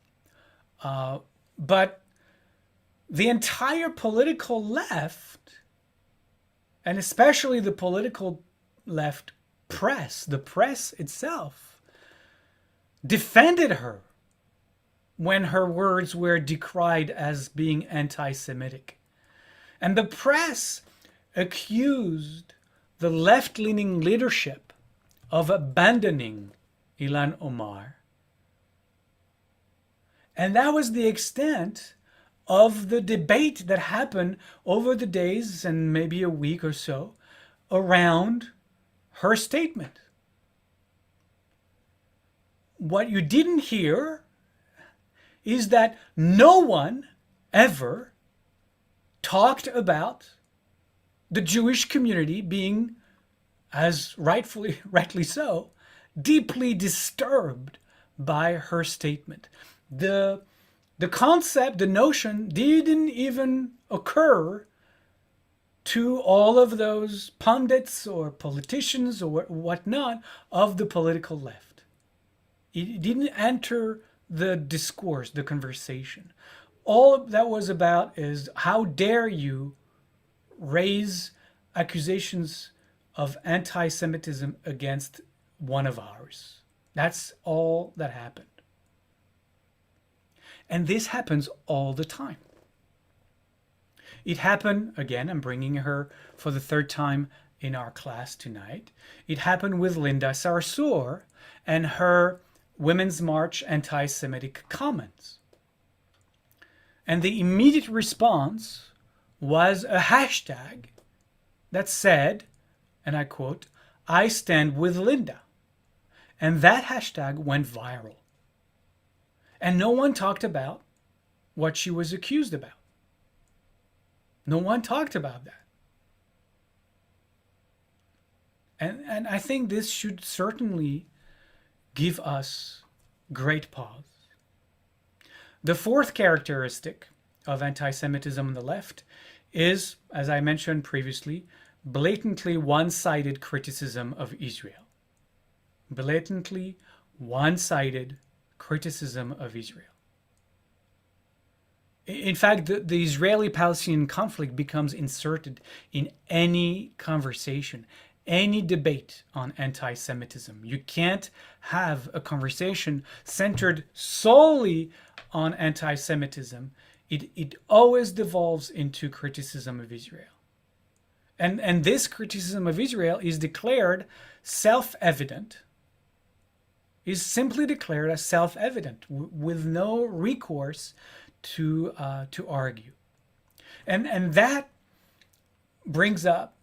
but the entire political left, and especially the political left press, the press itself, defended her when her words were decried as being anti-Semitic. And the press accused the left-leaning leadership of abandoning Ilhan Omar. And that was the extent of the debate that happened over the days and maybe a week or so around her statement. What you didn't hear is that no one ever talked about the Jewish community being, as rightly so, deeply disturbed by her statement. The concept, the notion didn't even occur to all of those pundits or politicians or whatnot of the political left. It didn't enter the discourse, the conversation. All that was about is, how dare you raise accusations of anti-Semitism against one of ours. That's all that happened. And this happens all the time. It happened, again, I'm bringing her for the third time in our class tonight. It happened with Linda Sarsour and her Women's March anti-Semitic comments. And the immediate response was a hashtag that said, and I quote, "I stand with Linda." And that hashtag went viral. And no one talked about what she was accused about. No one talked about that. And I think this should certainly give us great pause. The fourth characteristic of anti-Semitism on the left is, as I mentioned previously, blatantly one-sided criticism of Israel. Blatantly one-sided criticism of Israel. In fact, the Israeli-Palestinian conflict becomes inserted in any conversation, any debate on anti-Semitism. You can't have a conversation centered solely on anti-Semitism. It always devolves into criticism of Israel. And this criticism of Israel is declared self-evident, is simply declared as self-evident with no recourse to argue. And that brings up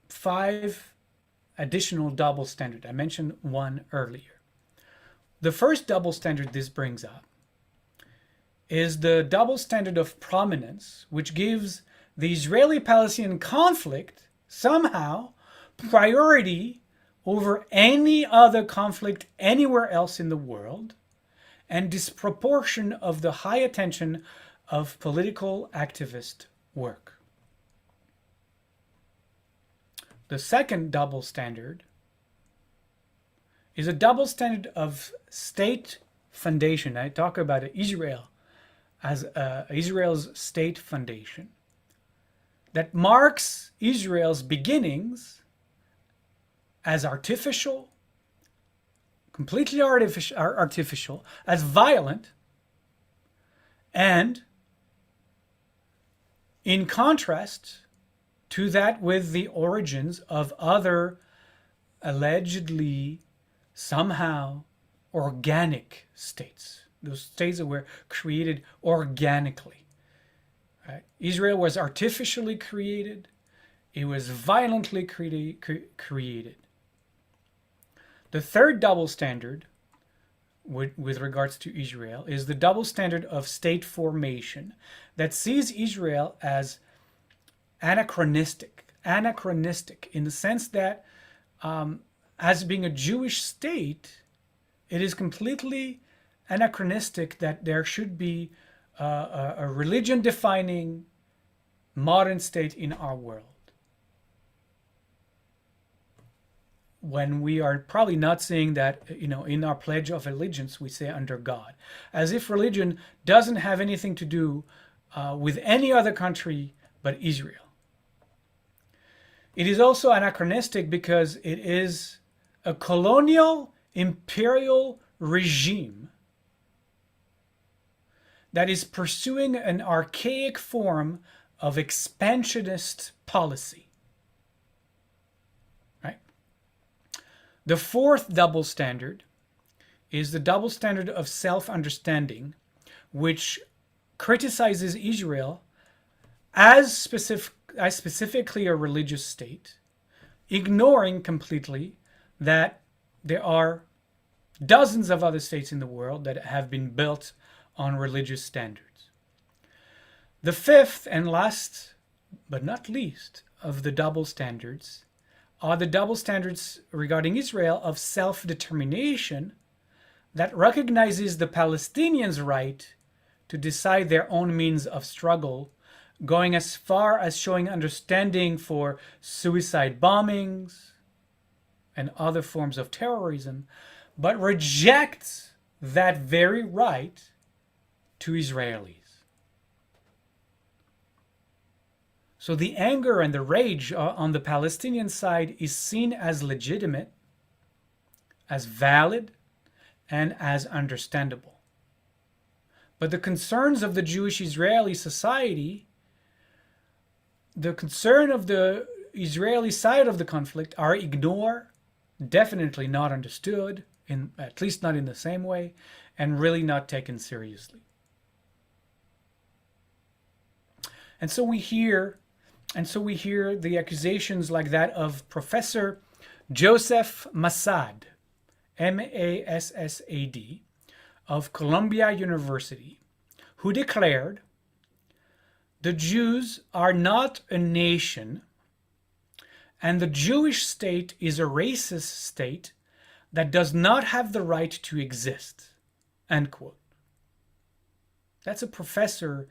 5 additional double standards. I mentioned one earlier. The first double standard this brings up is the double standard of prominence, which gives the Israeli-Palestinian conflict somehow priority over any other conflict anywhere else in the world, and disproportion of the high attention of political activist work. The second double standard is a double standard of state foundation. I talk about Israel as Israel's state foundation that marks Israel's beginnings as artificial, completely artificial, as violent, and in contrast to that with the origins of other allegedly somehow organic states, those states that were created organically. Right? Israel was artificially created. It was violently created. The third double standard with regards to Israel is the double standard of state formation that sees Israel as anachronistic in the sense that as being a Jewish state, it is completely anachronistic that there should be a religion-defining modern state in our world. When we are probably not saying that, in our Pledge of Allegiance, we say under God, as if religion doesn't have anything to do with any other country but Israel. It is also anachronistic because it is a colonial imperial regime that is pursuing an archaic form of expansionist policy. The fourth double standard is the double standard of self-understanding, which criticizes Israel as specifically a religious state, ignoring completely that there are dozens of other states in the world that have been built on religious standards. The fifth and last, but not least, of the double standards are the double standards regarding Israel of self-determination that recognizes the Palestinians' right to decide their own means of struggle, going as far as showing understanding for suicide bombings and other forms of terrorism, but rejects that very right to Israelis. So the anger and the rage on the Palestinian side is seen as legitimate, as valid, and as understandable. But the concerns of the Jewish Israeli society, the concern of the Israeli side of the conflict are ignored, definitely not understood, at least not in the same way, and really not taken seriously. And so we hear And so we hear the accusations like that of Professor Joseph Massad, Massad, of Columbia University, who declared, "The Jews are not a nation, and the Jewish state is a racist state that does not have the right to exist." End quote. That's a professor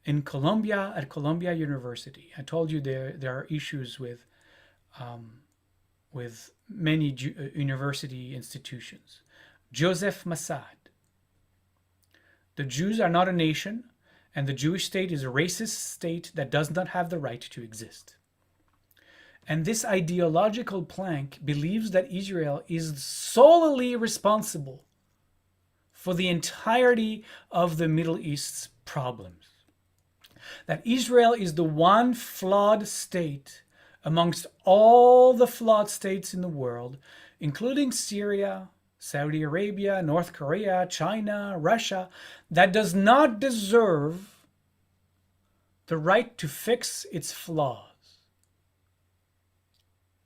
in Columbia, at Columbia University. I told you there are issues with many university institutions. Joseph Massad. The Jews are not a nation, and the Jewish state is a racist state that does not have the right to exist. And this ideological plank believes that Israel is solely responsible for the entirety of the Middle East's problems. That Israel is the one flawed state amongst all the flawed states in the world, including Syria, Saudi Arabia, North Korea, China, Russia, that does not deserve the right to fix its flaws,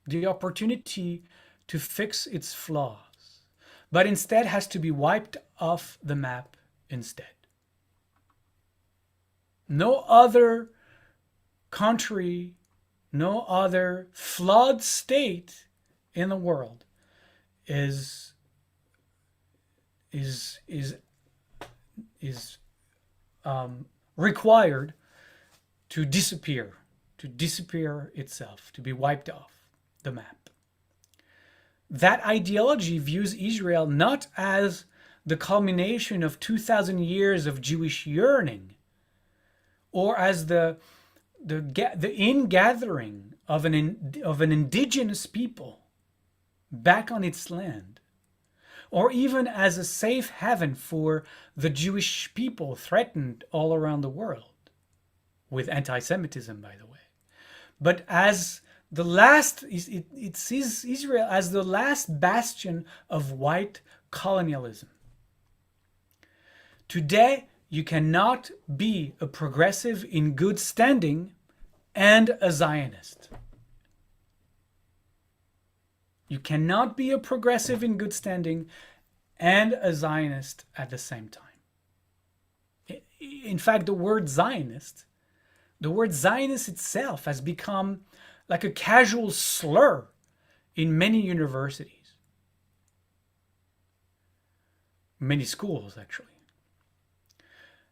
the opportunity to fix its flaws, but instead has to be wiped off the map instead. No other country, no other flawed state in the world is required to disappear itself, to be wiped off the map. That ideology views Israel not as the culmination of 2,000 years of Jewish yearning, or as the ingathering of an indigenous people back on its land, or even as a safe haven for the Jewish people threatened all around the world, with anti-Semitism, by the way. But as the last, it sees Israel as the last bastion of white colonialism. Today, you cannot be a progressive in good standing and a Zionist. You cannot be a progressive in good standing and a Zionist at the same time. In fact, the word Zionist itself has become like a casual slur in many universities, many schools actually.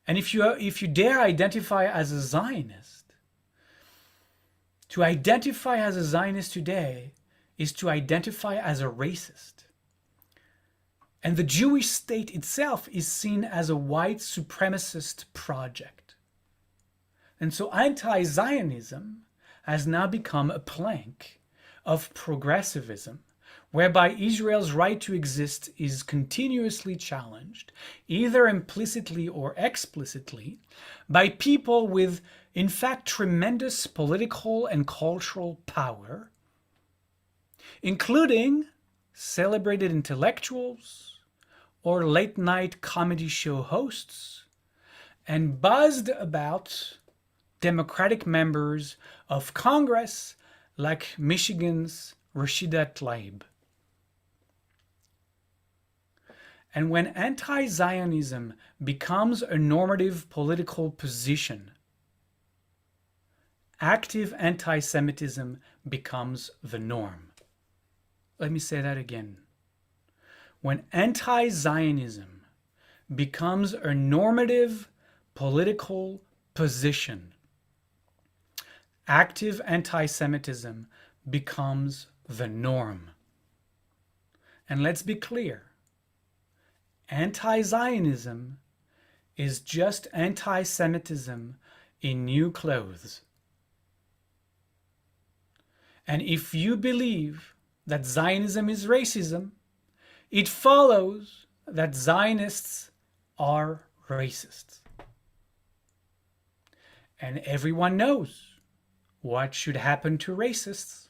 And if you dare identify as a Zionist, to identify as a Zionist today is to identify as a racist. And the Jewish state itself is seen as a white supremacist project. And so anti-Zionism has now become a plank of progressivism, whereby Israel's right to exist is continuously challenged, either implicitly or explicitly, by people with, in fact, tremendous political and cultural power, including celebrated intellectuals or late-night comedy show hosts, and buzzed about Democratic members of Congress like Michigan's Rashida Tlaib. And when anti-Zionism becomes a normative political position, active anti-Semitism becomes the norm. Let me say that again. When anti-Zionism becomes a normative political position, active anti-Semitism becomes the norm. And let's be clear, anti-Zionism is just anti-Semitism in new clothes. And if you believe that Zionism is racism, it follows that Zionists are racists. And everyone knows what should happen to racists.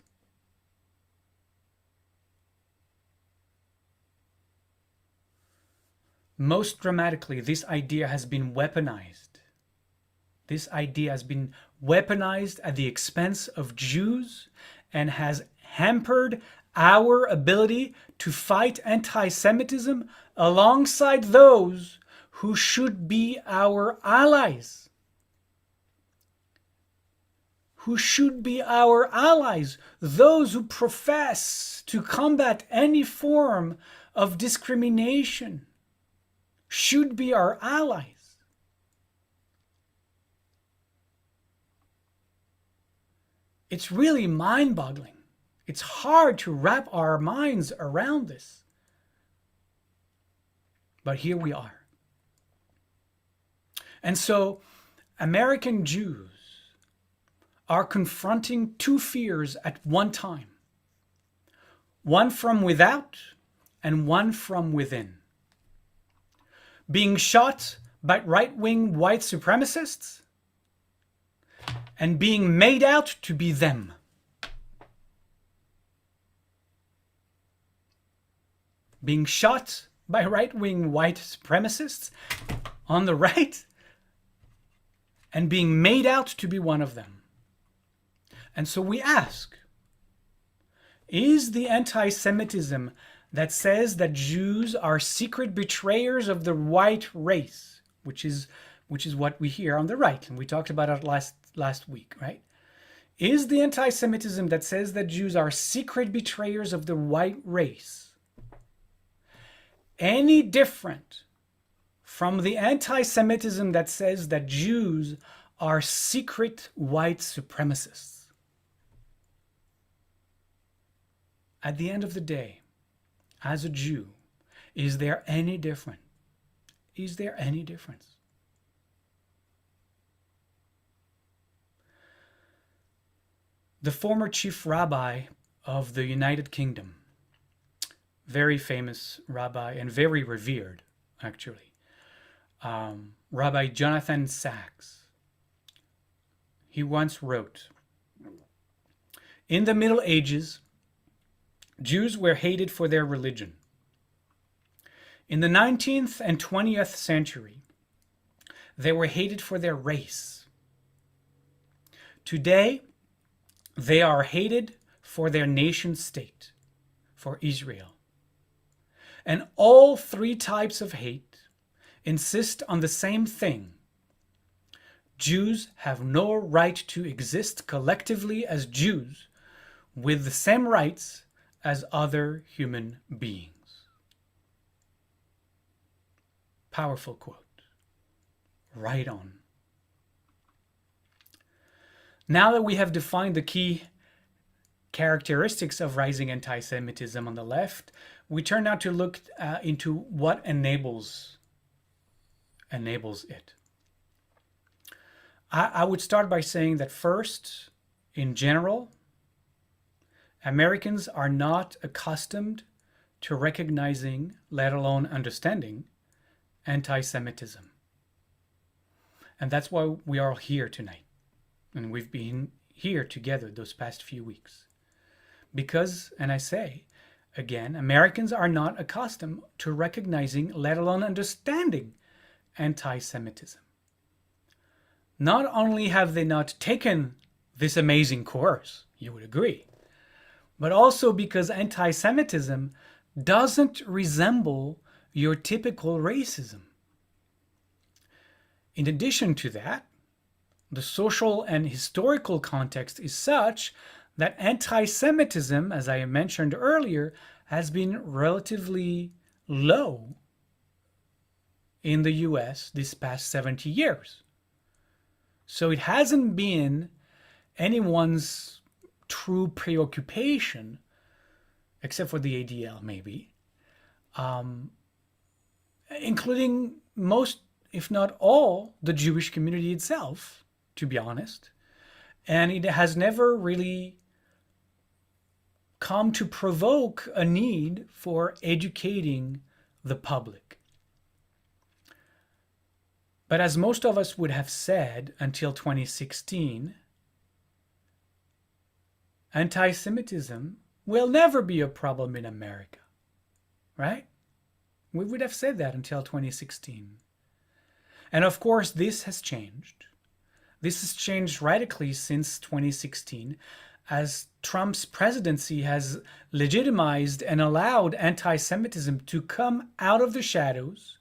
Most dramatically, this idea has been weaponized. This idea has been weaponized at the expense of Jews and has hampered our ability to fight anti-Semitism alongside those who should be our allies. Who should be our allies, those who profess to combat any form of discrimination, should be our allies. It's really mind-boggling. It's hard to wrap our minds around this. But here we are. And so, American Jews are confronting two fears at one time. One from without and one from within. Being shot by right-wing white supremacists and being made out to be them. Being shot by right-wing white supremacists on the right and being made out to be one of them. And so we ask, is the anti-Semitism that says that Jews are secret betrayers of the white race, which is what we hear on the right, and we talked about it last week, right? Is the anti-Semitism that says that Jews are secret betrayers of the white race any different from the anti-Semitism that says that Jews are secret white supremacists? At the end of the day, as a Jew, is there any difference? Is there any difference? The former chief rabbi of the United Kingdom, very famous rabbi and very revered, actually, Rabbi Jonathan Sacks, he once wrote, "In the Middle Ages, Jews were hated for their religion. In the 19th and 20th century, they were hated for their race. Today, they are hated for their nation state, for Israel. And all three types of hate insist on the same thing. Jews have no right to exist collectively as Jews with the same rights as other human beings." Powerful quote. Right on. Now that we have defined the key characteristics of rising anti-Semitism on the left, we turn now to look into what enables it. I would start by saying that first, in general, Americans are not accustomed to recognizing, let alone understanding, anti-Semitism. And that's why we are here tonight. And we've been here together those past few weeks. Because, and I say, again, Americans are not accustomed to recognizing, let alone understanding, anti-Semitism. Not only have they not taken this amazing course, you would agree, but also because anti-Semitism doesn't resemble your typical racism. In addition to that, the social and historical context is such that anti-Semitism, as I mentioned earlier, has been relatively low in the US this past 70 years. So it hasn't been anyone's true preoccupation, except for the ADL maybe, including most, if not all, the Jewish community itself, to be honest. And it has never really come to provoke a need for educating the public. But as most of us would have said until 2016, anti-Semitism will never be a problem in America, right? We would have said that until 2016. And of course, this has changed. This has changed radically since 2016, as Trump's presidency has legitimized and allowed anti-Semitism to come out of the shadows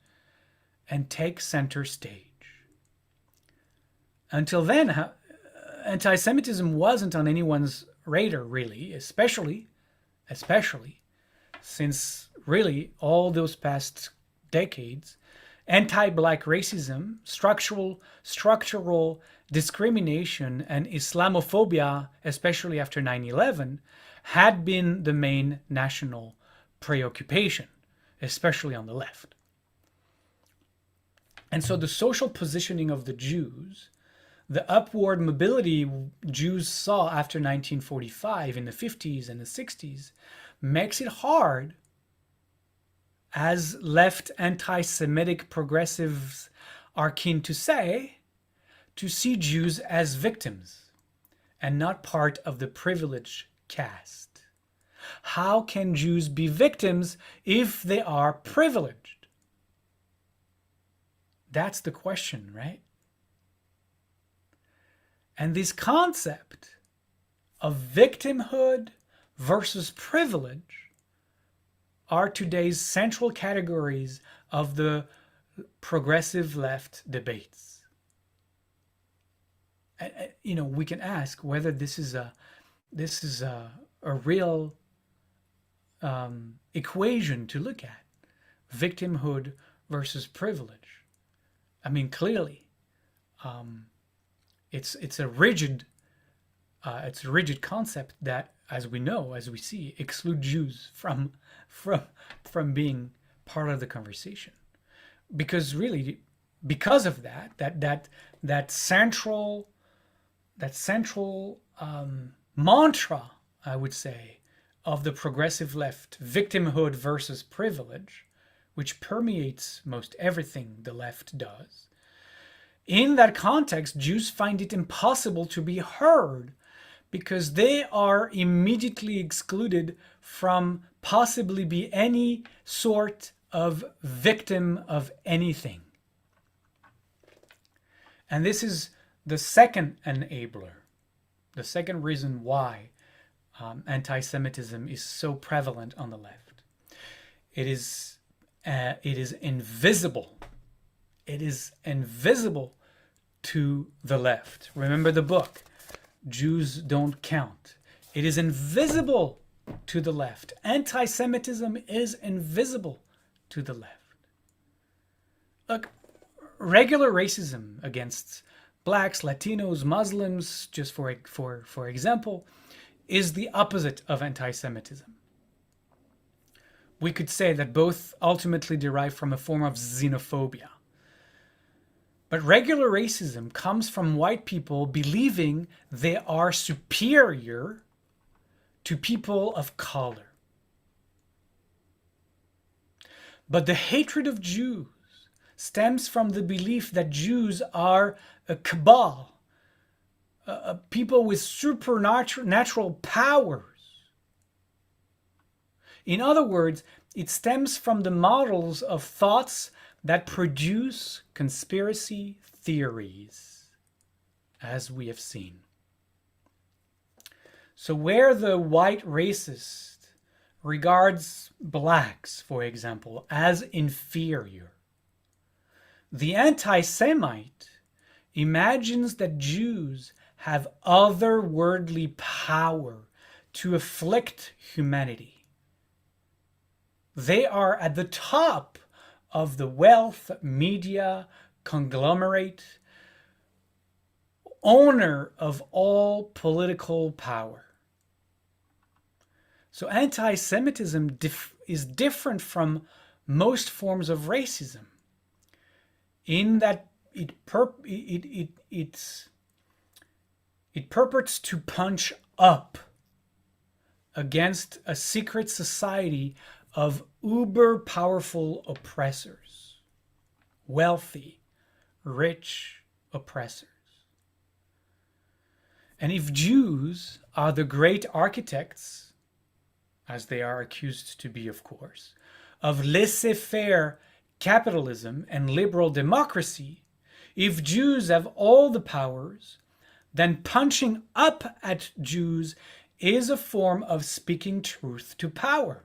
and take center stage. Until then, anti-Semitism wasn't on anyone's radar, really, especially since really all those past decades, anti-black racism, structural discrimination, and Islamophobia, especially after 9/11, had been the main national preoccupation, especially on the left. And so the social positioning of the Jews, the upward mobility Jews saw after 1945 in the 50s and the 60s, makes it hard, as left anti-Semitic progressives are keen to say, to see Jews as victims and not part of the privileged caste. How can Jews be victims if they are privileged? That's the question, right? And this concept of victimhood versus privilege are today's central categories of the progressive left debates. We can ask whether this is a real equation to look at: victimhood versus privilege. I mean, clearly, it's a rigid concept that, as we see, exclude Jews from being part of the conversation, because of that central mantra, I would say, of the progressive left, victimhood versus privilege, which permeates most everything the left does. In that context, Jews find it impossible to be heard because they are immediately excluded from possibly be any sort of victim of anything. And this is the second enabler, the second reason why anti-Semitism is so prevalent on the left. It is invisible. It is invisible to the left. Remember the book, Jews Don't Count. It is invisible to the left. Anti-Semitism is invisible to the left. Look, regular racism against blacks, Latinos, Muslims, just for example, is the opposite of anti-Semitism. We could say that both ultimately derive from a form of xenophobia. But regular racism comes from white people believing they are superior to people of color. But the hatred of Jews stems from the belief that Jews are a cabal, a people with supernatural powers. In other words, it stems from the models of thoughts that produce conspiracy theories, as we have seen. So where the white racist regards blacks, for example, as inferior, the anti-Semite imagines that Jews have otherworldly power to afflict humanity. They are at the top of the wealth media conglomerate, owner of all political power. So anti-Semitism is different from most forms of racism in that it purports to punch up against a secret society of uber powerful oppressors, wealthy, rich oppressors. And if Jews are the great architects, as they are accused to be, of course, of laissez-faire capitalism and liberal democracy, If Jews have all the powers, then punching up at Jews is a form of speaking truth to power.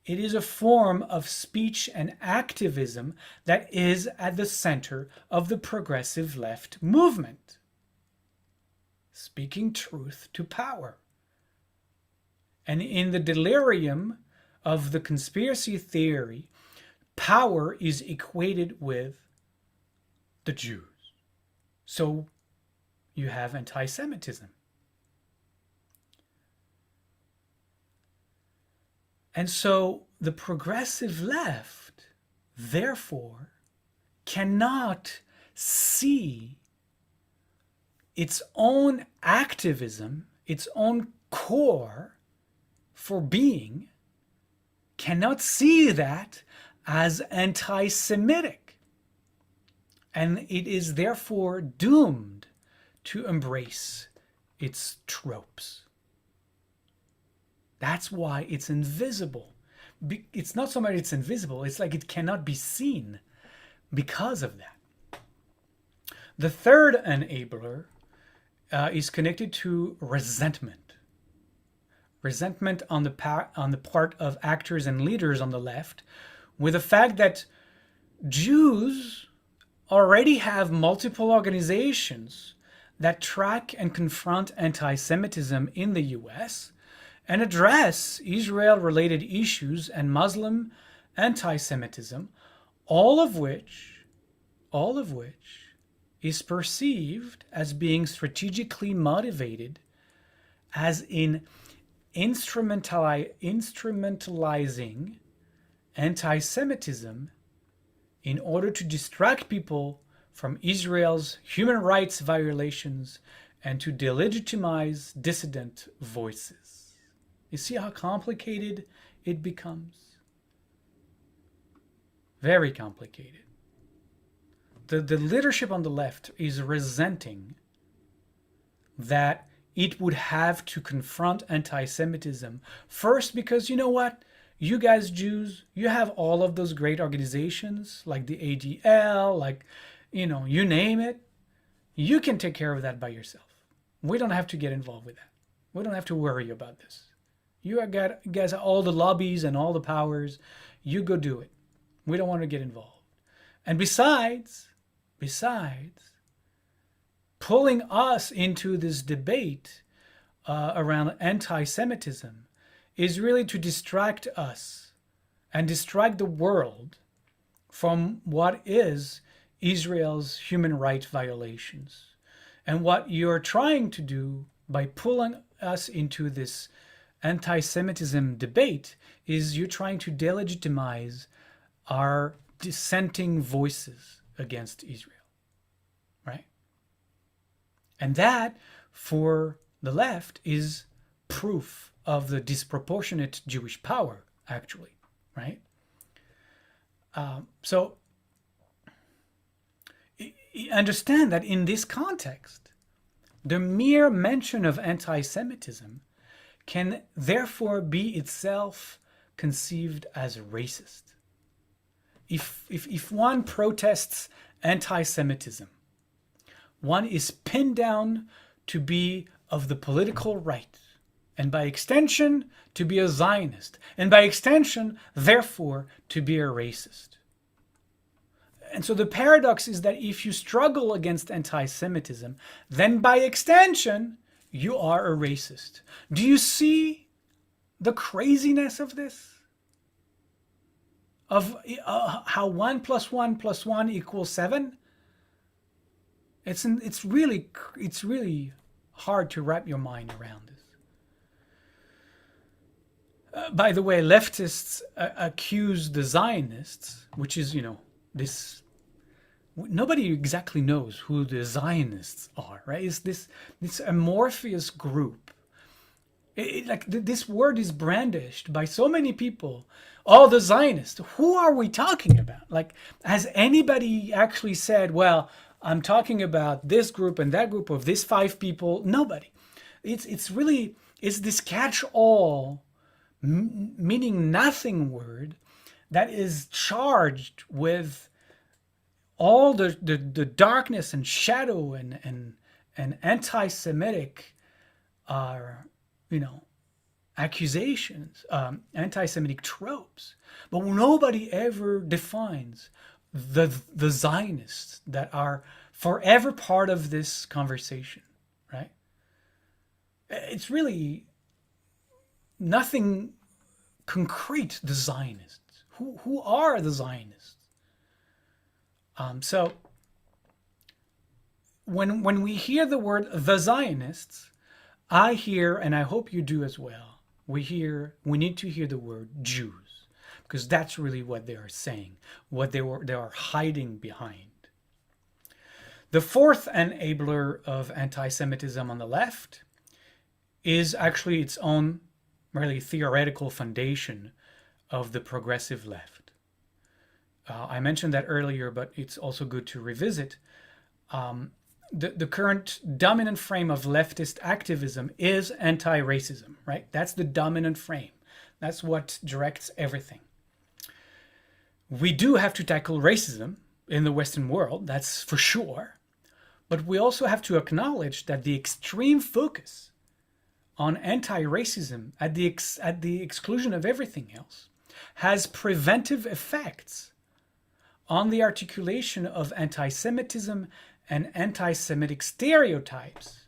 It is a form of speech and activism that is at the center of the progressive left movement. Speaking truth to power. And in the delirium of the conspiracy theory, power is equated with the Jews. So you have anti-Semitism. And so the progressive left, therefore, cannot see its own activism, its own core for being, cannot see that as anti-Semitic. And it is therefore doomed to embrace its tropes. That's why it's invisible. It's not so much it's invisible, it's like it cannot be seen because of that. The third enabler is connected to resentment. Resentment on the part of actors and leaders on the left, with the fact that Jews already have multiple organizations that track and confront anti-Semitism in the US and address Israel-related issues and Muslim anti-Semitism, all of which is perceived as being strategically motivated, as in instrumentalizing anti-Semitism in order to distract people from Israel's human rights violations and to delegitimize dissident voices. You see how complicated it becomes? Very complicated. The leadership on the left is resenting that it would have to confront anti-Semitism. First, because you know what? You guys Jews, you have all of those great organizations like the ADL, like, you name it. You can take care of that by yourself. We don't have to get involved with that. We don't have to worry about this. You guys have all the lobbies and all the powers. You go do it. We don't want to get involved. And besides, pulling us into this debate around anti-Semitism is really to distract us and distract the world from what is Israel's human rights violations. And what you're trying to do by pulling us into this anti-Semitism debate is you're trying to delegitimize our dissenting voices against Israel, right? And that, for the left, is proof of the disproportionate Jewish power, actually, right? So understand that in this context, the mere mention of anti-Semitism can therefore be itself conceived as racist. If one protests anti-Semitism, one is pinned down to be of the political right, and by extension, to be a Zionist, and by extension, therefore, to be a racist. And so the paradox is that if you struggle against anti-Semitism, then by extension, you are a racist. Do you see the craziness of this? Of how 1 + 1 + 1 = 7? It's really hard to wrap your mind around this. By the way, leftists accuse the Zionists, which is, this, nobody exactly knows who the Zionists are, right? It's this amorphous group. This word is brandished by so many people. Oh, the Zionists. Who are we talking about? Like, has anybody actually said, well, I'm talking about this group and that group of these 5 people? Nobody. It's this catch-all, meaning nothing word that is charged with all the darkness and shadow and anti-Semitic are, you know, accusations, anti-Semitic tropes, but nobody ever defines the Zionists that are forever part of this conversation, right? It's really nothing concrete. The Zionists, who are the Zionists? So when we hear the word the Zionists, I hear, and I hope you do as well, we need to hear the word Jews, because that's really what they are saying, what they are hiding behind. The fourth enabler of anti-Semitism on the left is actually its own really theoretical foundation of the progressive left. I mentioned that earlier, but it's also good to revisit. The current dominant frame of leftist activism is anti-racism, right? That's the dominant frame. That's what directs everything. We do have to tackle racism in the Western world, that's for sure. But we also have to acknowledge that the extreme focus on anti-racism at the exclusion of everything else has preventive effects on the articulation of anti-Semitism and anti-Semitic stereotypes,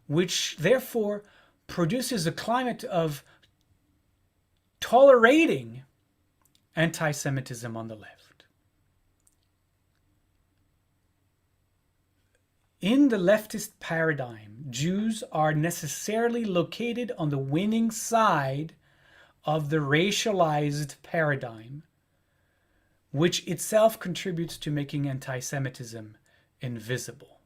which therefore produces a climate of tolerating anti-Semitism on the left. In the leftist paradigm, Jews are necessarily located on the winning side of the racialized paradigm, which itself contributes to making anti-Semitism invisible.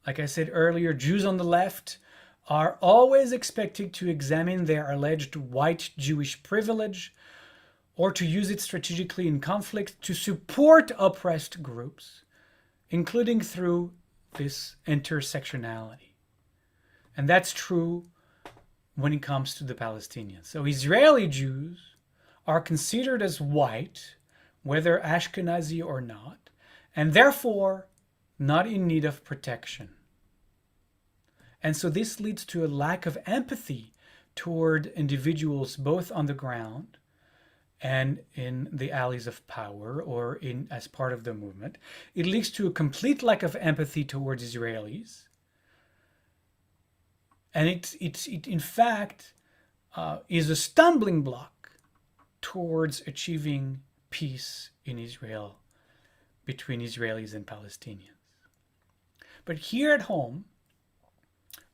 Like I said earlier, Jews on the left are always expected to examine their alleged white Jewish privilege or to use it strategically in conflict to support oppressed groups, including through this intersectionality. And that's true when it comes to the Palestinians. So Israeli Jews are considered as white, whether Ashkenazi or not, and therefore not in need of protection. And so this leads to a lack of empathy toward individuals both on the ground and in the alleys of power or as part of the movement. It leads to a complete lack of empathy towards Israelis. And it in fact is a stumbling block towards achieving peace in Israel between Israelis and Palestinians. But here at home,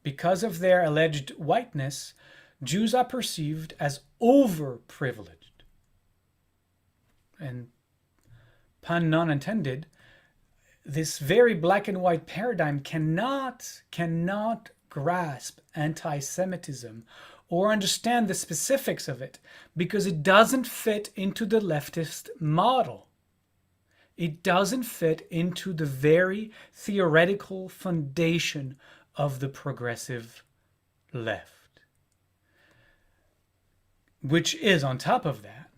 because of their alleged whiteness, Jews are perceived as overprivileged. And pun non intended, this very black and white paradigm cannot grasp anti-Semitism or understand the specifics of it because it doesn't fit into the leftist model. It doesn't fit into the very theoretical foundation of the progressive left, which is, on top of that,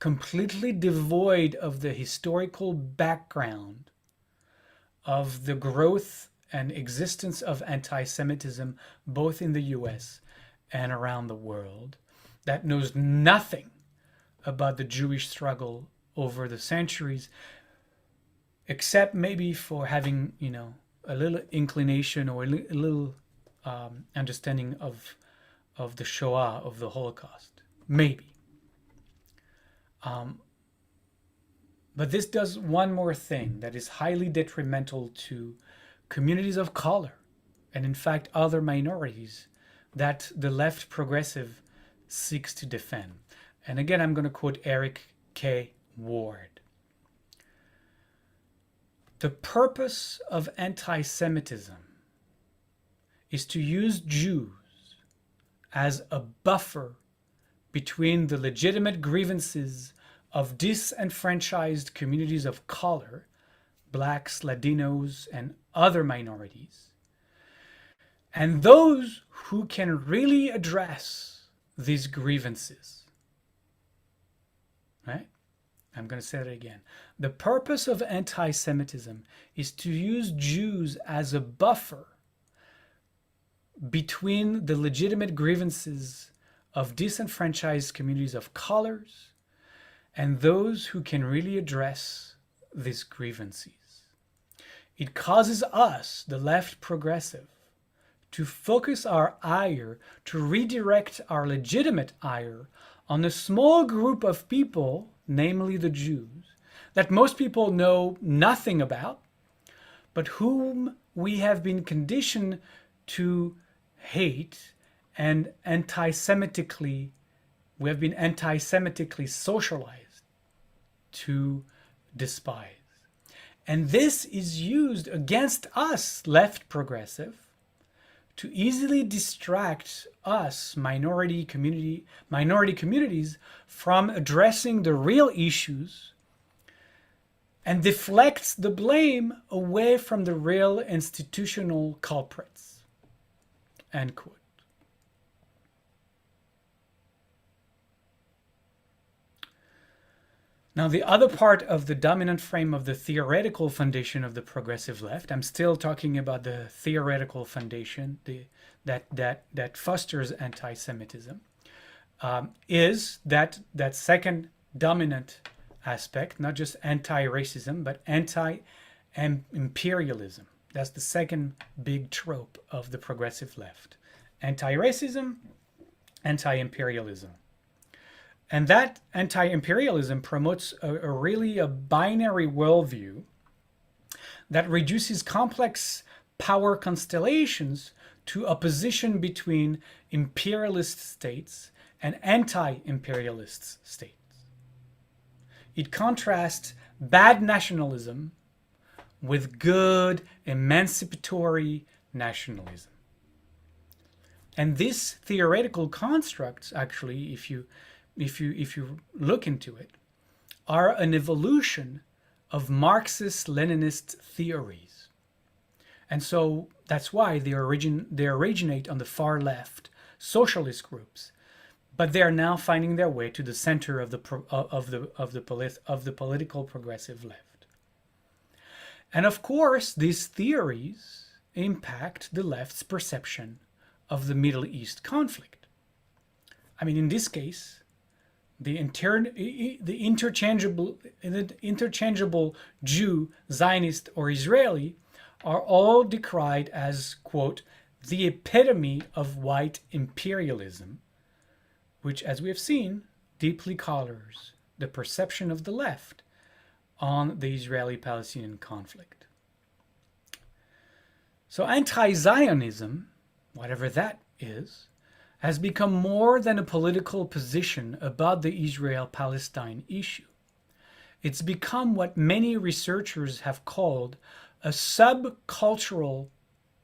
completely devoid of the historical background of the growth and existence of anti-Semitism both in the US and around the world, that knows nothing about the Jewish struggle over the centuries, except maybe for having, a little inclination or a little understanding of the Shoah, of the Holocaust, maybe. But this does one more thing that is highly detrimental to communities of color, and in fact other minorities that the left progressive seeks to defend. And again, I'm going to quote Eric K. Ward. The purpose of anti-Semitism is to use Jews as a buffer between the legitimate grievances of disenfranchised communities of color, blacks, Latinos, and other minorities, and those who can really address these grievances. right? I'm going to say it again. The purpose of anti-Semitism is to use Jews as a buffer between the legitimate grievances of disenfranchised communities of colors and those who can really address these grievances. It causes us, the left progressive, to focus our ire, to redirect our legitimate ire on a small group of people, namely the Jews, that most people know nothing about, but whom we have been conditioned to hate and we have been anti-Semitically socialized to despise. And this is used against us, left progressive, to easily distract us, minority communities, from addressing the real issues and deflects the blame away from the real institutional culprits. End quote. Now, the other part of the dominant frame of the theoretical foundation of the progressive left, I'm still talking about the theoretical foundation that fosters anti-Semitism, is that second dominant aspect, not just anti-racism, but anti-imperialism. That's the second big trope of the progressive left. Anti-racism, anti-imperialism. And that anti-imperialism promotes a binary worldview that reduces complex power constellations to opposition between imperialist states and anti-imperialist states. It contrasts bad nationalism with good emancipatory nationalism. And these theoretical constructs, actually, if you look into it, are an evolution of Marxist-Leninist theories. And so that's why they originate on the far left socialist groups, but they are now finding their way to the center of the political progressive left. And of course, these theories impact the left's perception of the Middle East conflict. I mean, in this case, the interchangeable Jew, Zionist, or Israeli are all decried as, quote, the epitome of white imperialism, which, as we have seen, deeply colors the perception of the left on the Israeli-Palestinian conflict. So anti-Zionism, whatever that is, has become more than a political position about the Israel-Palestine issue. It's become what many researchers have called a subcultural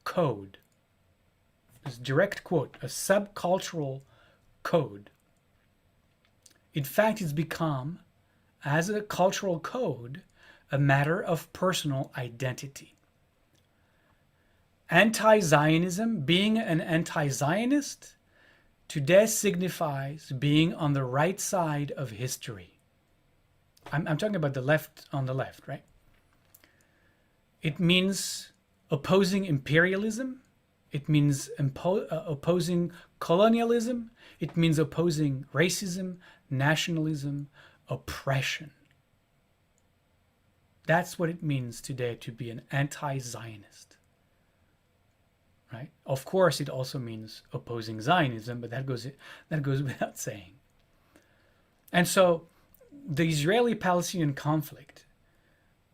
code. This direct quote, a subcultural code. In fact, it's become, as a cultural code, a matter of personal identity. Anti-Zionism, being an anti-Zionist, today signifies being on the right side of history. I'm talking about the left on the left, right? It means opposing imperialism. It means opposing colonialism. It means opposing racism, nationalism, oppression. That's what it means today to be an anti-Zionist. Right? Of course, it also means opposing Zionism, but that goes without saying. And so the Israeli-Palestinian conflict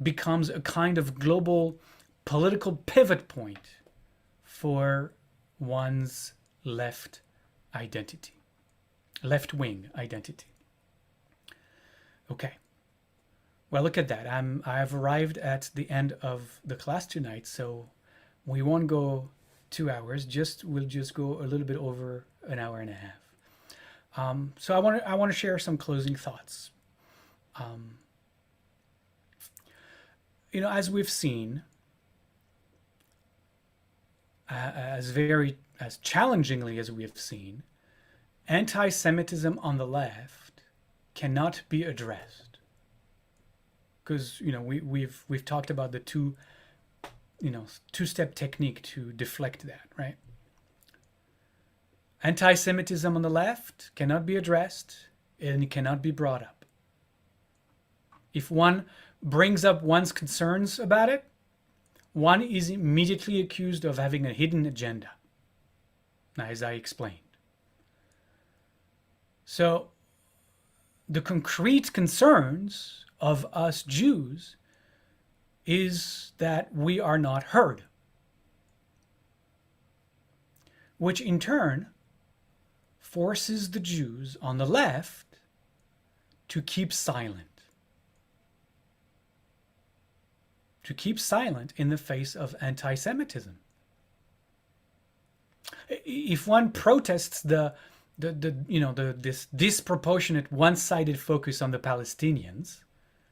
becomes a kind of global political pivot point for one's left-wing identity. Okay. Well, look at that. I've arrived at the end of the class tonight, so we won't go 2 hours. We'll just go a little bit over an hour and a half. So I want to share some closing thoughts. As we've seen, as challengingly as we have seen, anti-Semitism on the left cannot be addressed. Because, you know, we've talked about the two-step technique to deflect that, right? Anti-Semitism on the left cannot be addressed and it cannot be brought up. If one brings up one's concerns about it, one is immediately accused of having a hidden agenda, as I explained. So the concrete concerns of us Jews is that we are not heard, which in turn forces the Jews on the left to keep silent. To keep silent in the face of anti-Semitism. If one protests this disproportionate one-sided focus on the Palestinians,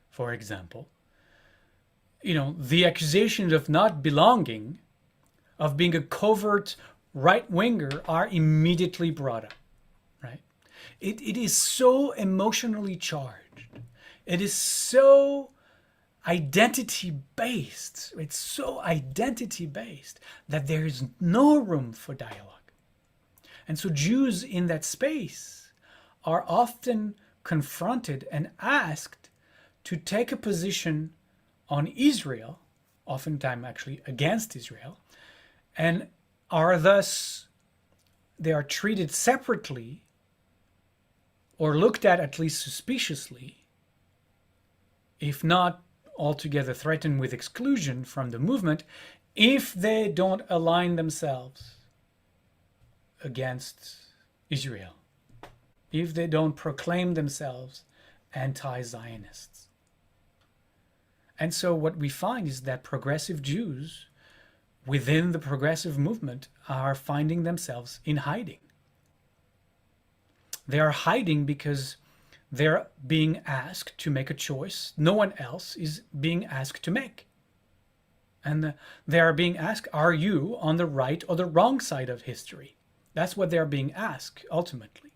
for example, the accusations of not belonging, of being a covert right-winger are immediately brought up, right? It is so emotionally charged. It is so identity-based. It's so identity-based that there is no room for dialogue. And so Jews in that space are often confronted and asked to take a position on Israel, oftentimes actually against Israel, and are thus, they are treated separately or looked at least suspiciously, if not altogether threatened with exclusion from the movement, if they don't align themselves against Israel, if they don't proclaim themselves anti-Zionists. And so what we find is that progressive Jews within the progressive movement are finding themselves in hiding. They are hiding because they're being asked to make a choice no one else is being asked to make. And they are being asked, are you on the right or the wrong side of history? That's what they're being asked, ultimately.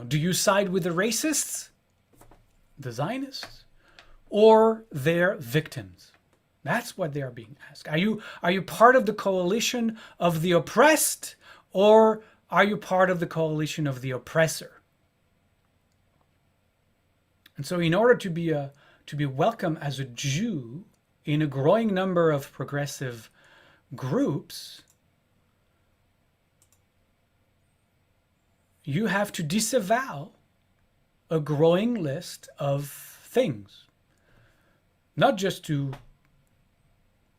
Do you side with the racists, the Zionists, or their victims? That's what they're being asked. Are you part of the coalition of the oppressed, or are you part of the coalition of the oppressor? And so in order to be welcome as a Jew in a growing number of progressive groups, you have to disavow a growing list of things. Not just to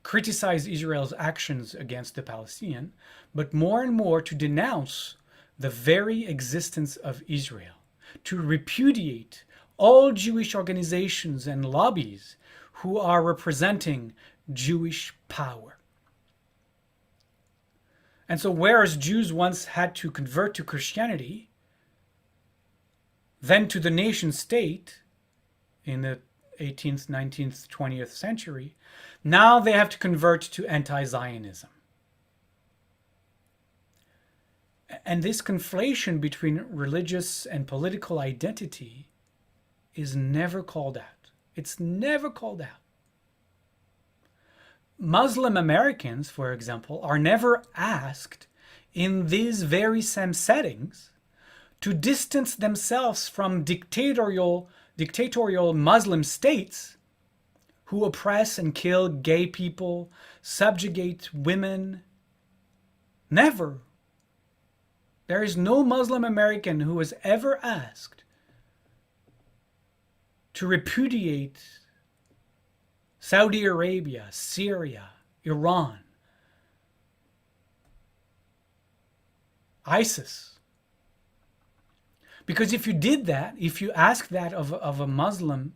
criticize Israel's actions against the Palestinians, but more and more to denounce the very existence of Israel, to repudiate all Jewish organizations and lobbies who are representing Jewish power. And so whereas Jews once had to convert to Christianity, then to the nation state in the 18th, 19th, 20th century, now they have to convert to anti-Zionism. And this conflation between religious and political identity is never called out. It's never called out. Muslim Americans, for example, are never asked in these very same settings to distance themselves from dictatorial Muslim states who oppress and kill gay people, subjugate women. Never. There is no Muslim American who was ever asked to repudiate Saudi Arabia, Syria, Iran, ISIS. Because if you did that, if you asked that of a Muslim,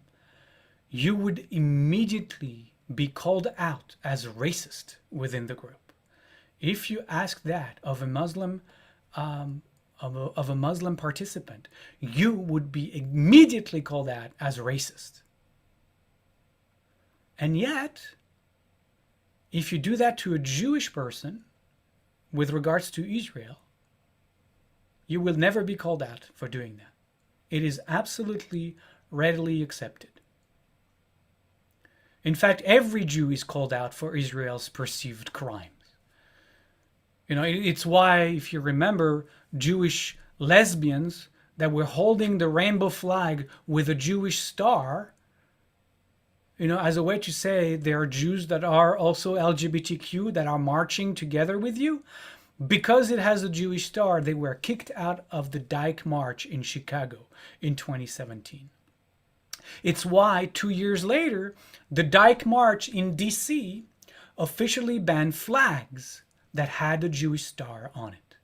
you would immediately be called out as racist within the group. If you ask that of a Muslim of a Muslim participant, you would be immediately called out as racist. And yet, if you do that to a Jewish person with regards to Israel, you will never be called out for doing that. It is absolutely readily accepted. In fact, every Jew is called out for Israel's perceived crimes. It's why, if you remember, Jewish lesbians that were holding the rainbow flag with a Jewish star, as a way to say there are Jews that are also LGBTQ that are marching together with you. Because it has a Jewish star, they were kicked out of the Dyke March in Chicago in 2017. It's why 2 years later, the Dyke March in DC officially banned flags that had a Jewish star on it,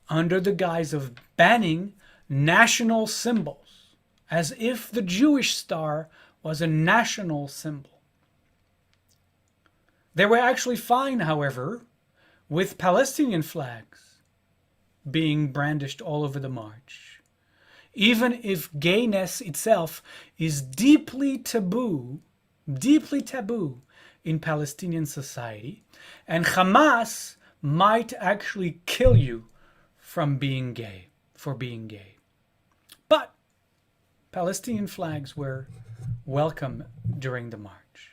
under the guise of banning national symbols, as if the Jewish star was a national symbol. They were actually fine, however, with Palestinian flags being brandished all over the march, even if gayness itself is deeply taboo in Palestinian society, and Hamas might actually kill you for being gay. But Palestinian flags were welcome during the march.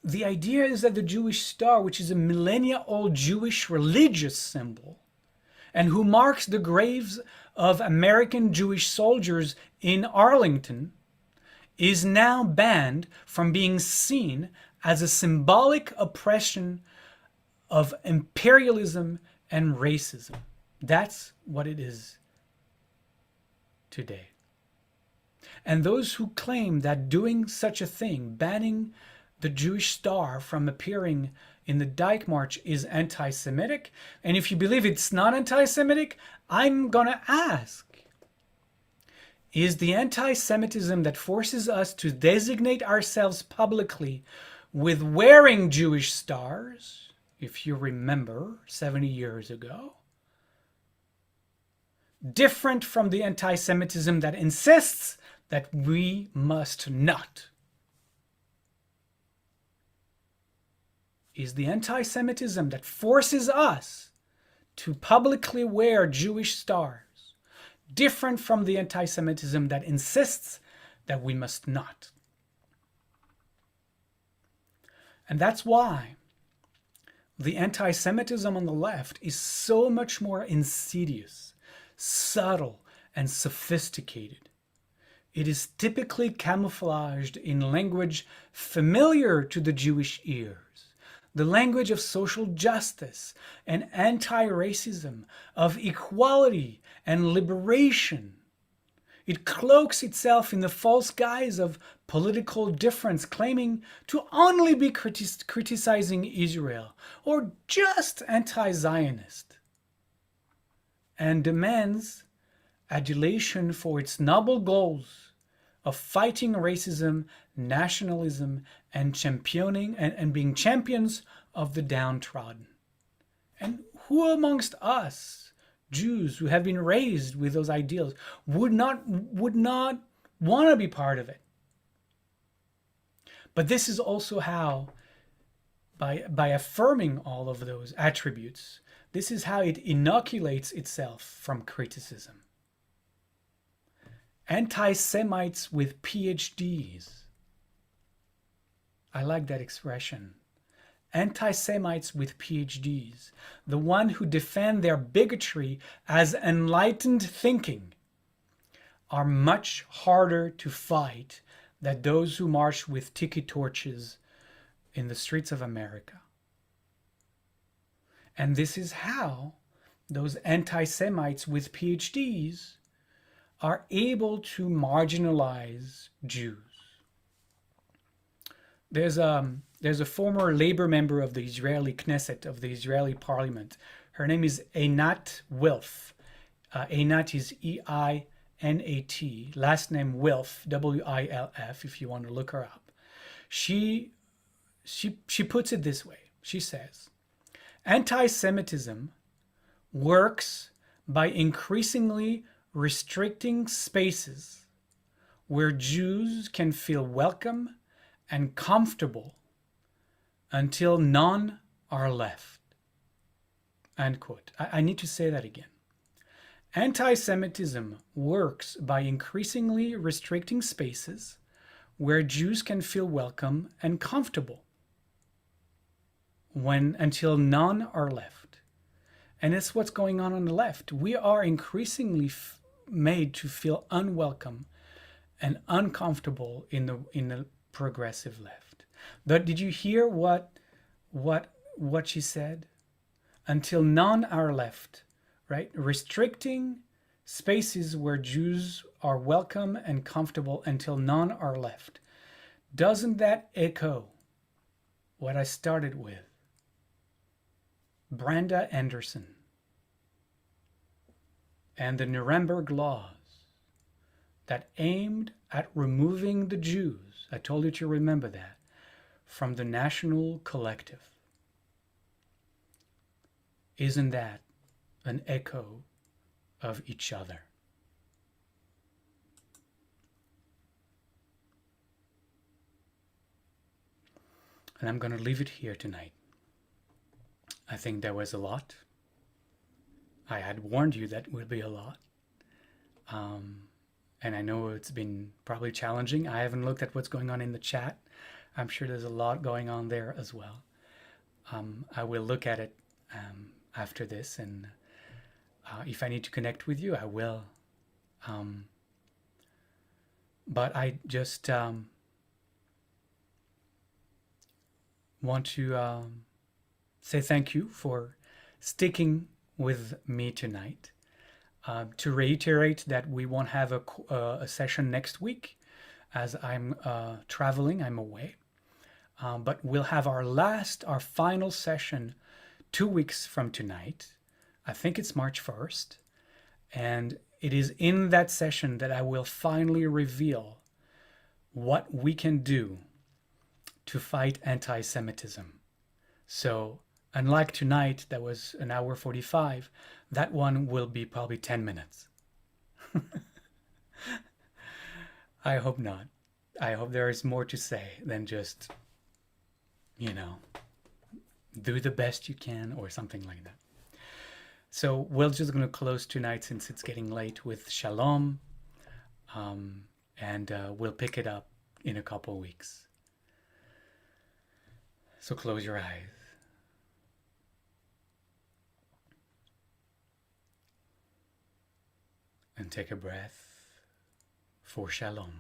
The idea is that the Jewish star, which is a millennia-old Jewish religious symbol, and who marks the graves of American Jewish soldiers in Arlington, is now banned from being seen as a symbolic oppression of imperialism and racism. That's what it is today. And those who claim that doing such a thing, banning the Jewish star from appearing in the Dyke March, is anti-Semitic, and if you believe it's not anti-Semitic, I'm gonna ask, is the anti-Semitism that forces us to designate ourselves publicly with wearing Jewish stars, if you remember 70 years ago, different from the anti-Semitism that insists that we must not? Is the anti-Semitism that forces us to publicly wear Jewish stars different from the anti-Semitism that insists that we must not? And that's why the anti-Semitism on the left is so much more insidious, subtle, and sophisticated. It is typically camouflaged in language familiar to the Jewish ears, the language of social justice and anti-racism, of equality and liberation. It cloaks itself in the false guise of political difference, claiming to only be criticizing Israel or just anti-Zionist, and demands adulation for its noble goals of fighting racism, nationalism, and championing and being champions of the downtrodden. And who amongst us, Jews who have been raised with those ideals, would not want to be part of it? But this is also how, by affirming all of those attributes, this is how it inoculates itself from criticism. Anti-Semites with PhDs. I like that expression. Anti-Semites with PhDs, the one who defend their bigotry as enlightened thinking, are much harder to fight than those who march with tiki-torches in the streets of America. And this is how those anti-Semites with PhDs are able to marginalize Jews. There's a former labor member of the Israeli Knesset, of the Israeli parliament. Her name is Einat Wilf. Einat is E-I-N-A-T. Last name Wilf, W-I-L-F, if you want to look her up. She puts it this way. She says, anti-Semitism works by increasingly restricting spaces where Jews can feel welcome and comfortable until none are left. End quote. I need to say that again. Anti-Semitism works by increasingly restricting spaces where Jews can feel welcome and comfortable until none are left. And it's what's going on the left. We are increasingly made to feel unwelcome and uncomfortable in the progressive left. But did you hear what she said? Until none are left, right? Restricting spaces where Jews are welcome and comfortable until none are left. Doesn't that echo what I started with? Brenda Anderson and the Nuremberg laws that aimed at removing the Jews, I told you to remember that, from the national collective. Isn't that an echo of each other? And I'm going to leave it here tonight. I think there was a lot. I had warned you that would be a lot. And I know it's been probably challenging. I haven't looked at what's going on in the chat. I'm sure there's a lot going on there as well. I will look at it after this, and if I need to connect with you, I will. But I just want to say thank you for sticking with me tonight. To reiterate that we won't have a session next week as I'm traveling, I'm away. But we'll have our final session 2 weeks from tonight. I think it's March 1st. And it is in that session that I will finally reveal what we can do to fight anti-Semitism. So unlike tonight, that was an hour 45, that one will be probably 10 minutes. I hope not. I hope there is more to say than just, do the best you can or something like that. So we're just going to close tonight since it's getting late with Shalom. And we'll pick it up in a couple weeks. So close your eyes. And take a breath for Shalom.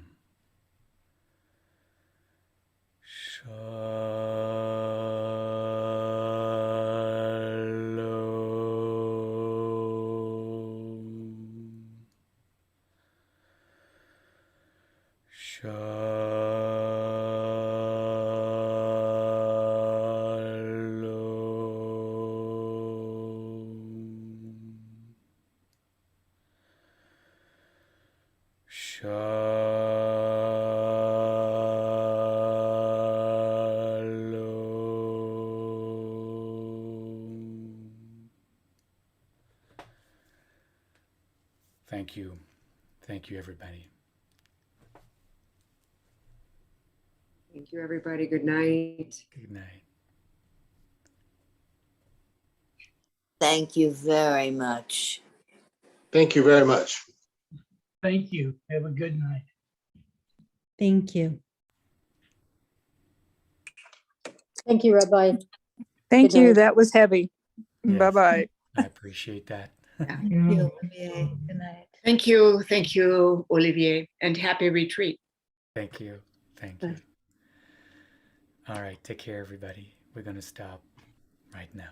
Thank you. Thank you, everybody. Thank you, everybody. Good night. Good night. Thank you very much. Thank you very much. Thank you. Have a good night. Thank you. Thank you, Rabbi. Thank Good you. night. That was heavy. Yes. Bye-bye. I appreciate that. Thank you, Olivier. Good night. Thank you, Olivier, and happy retreat. Thank you. Thank you. All right. Take care, everybody. We're going to stop right now.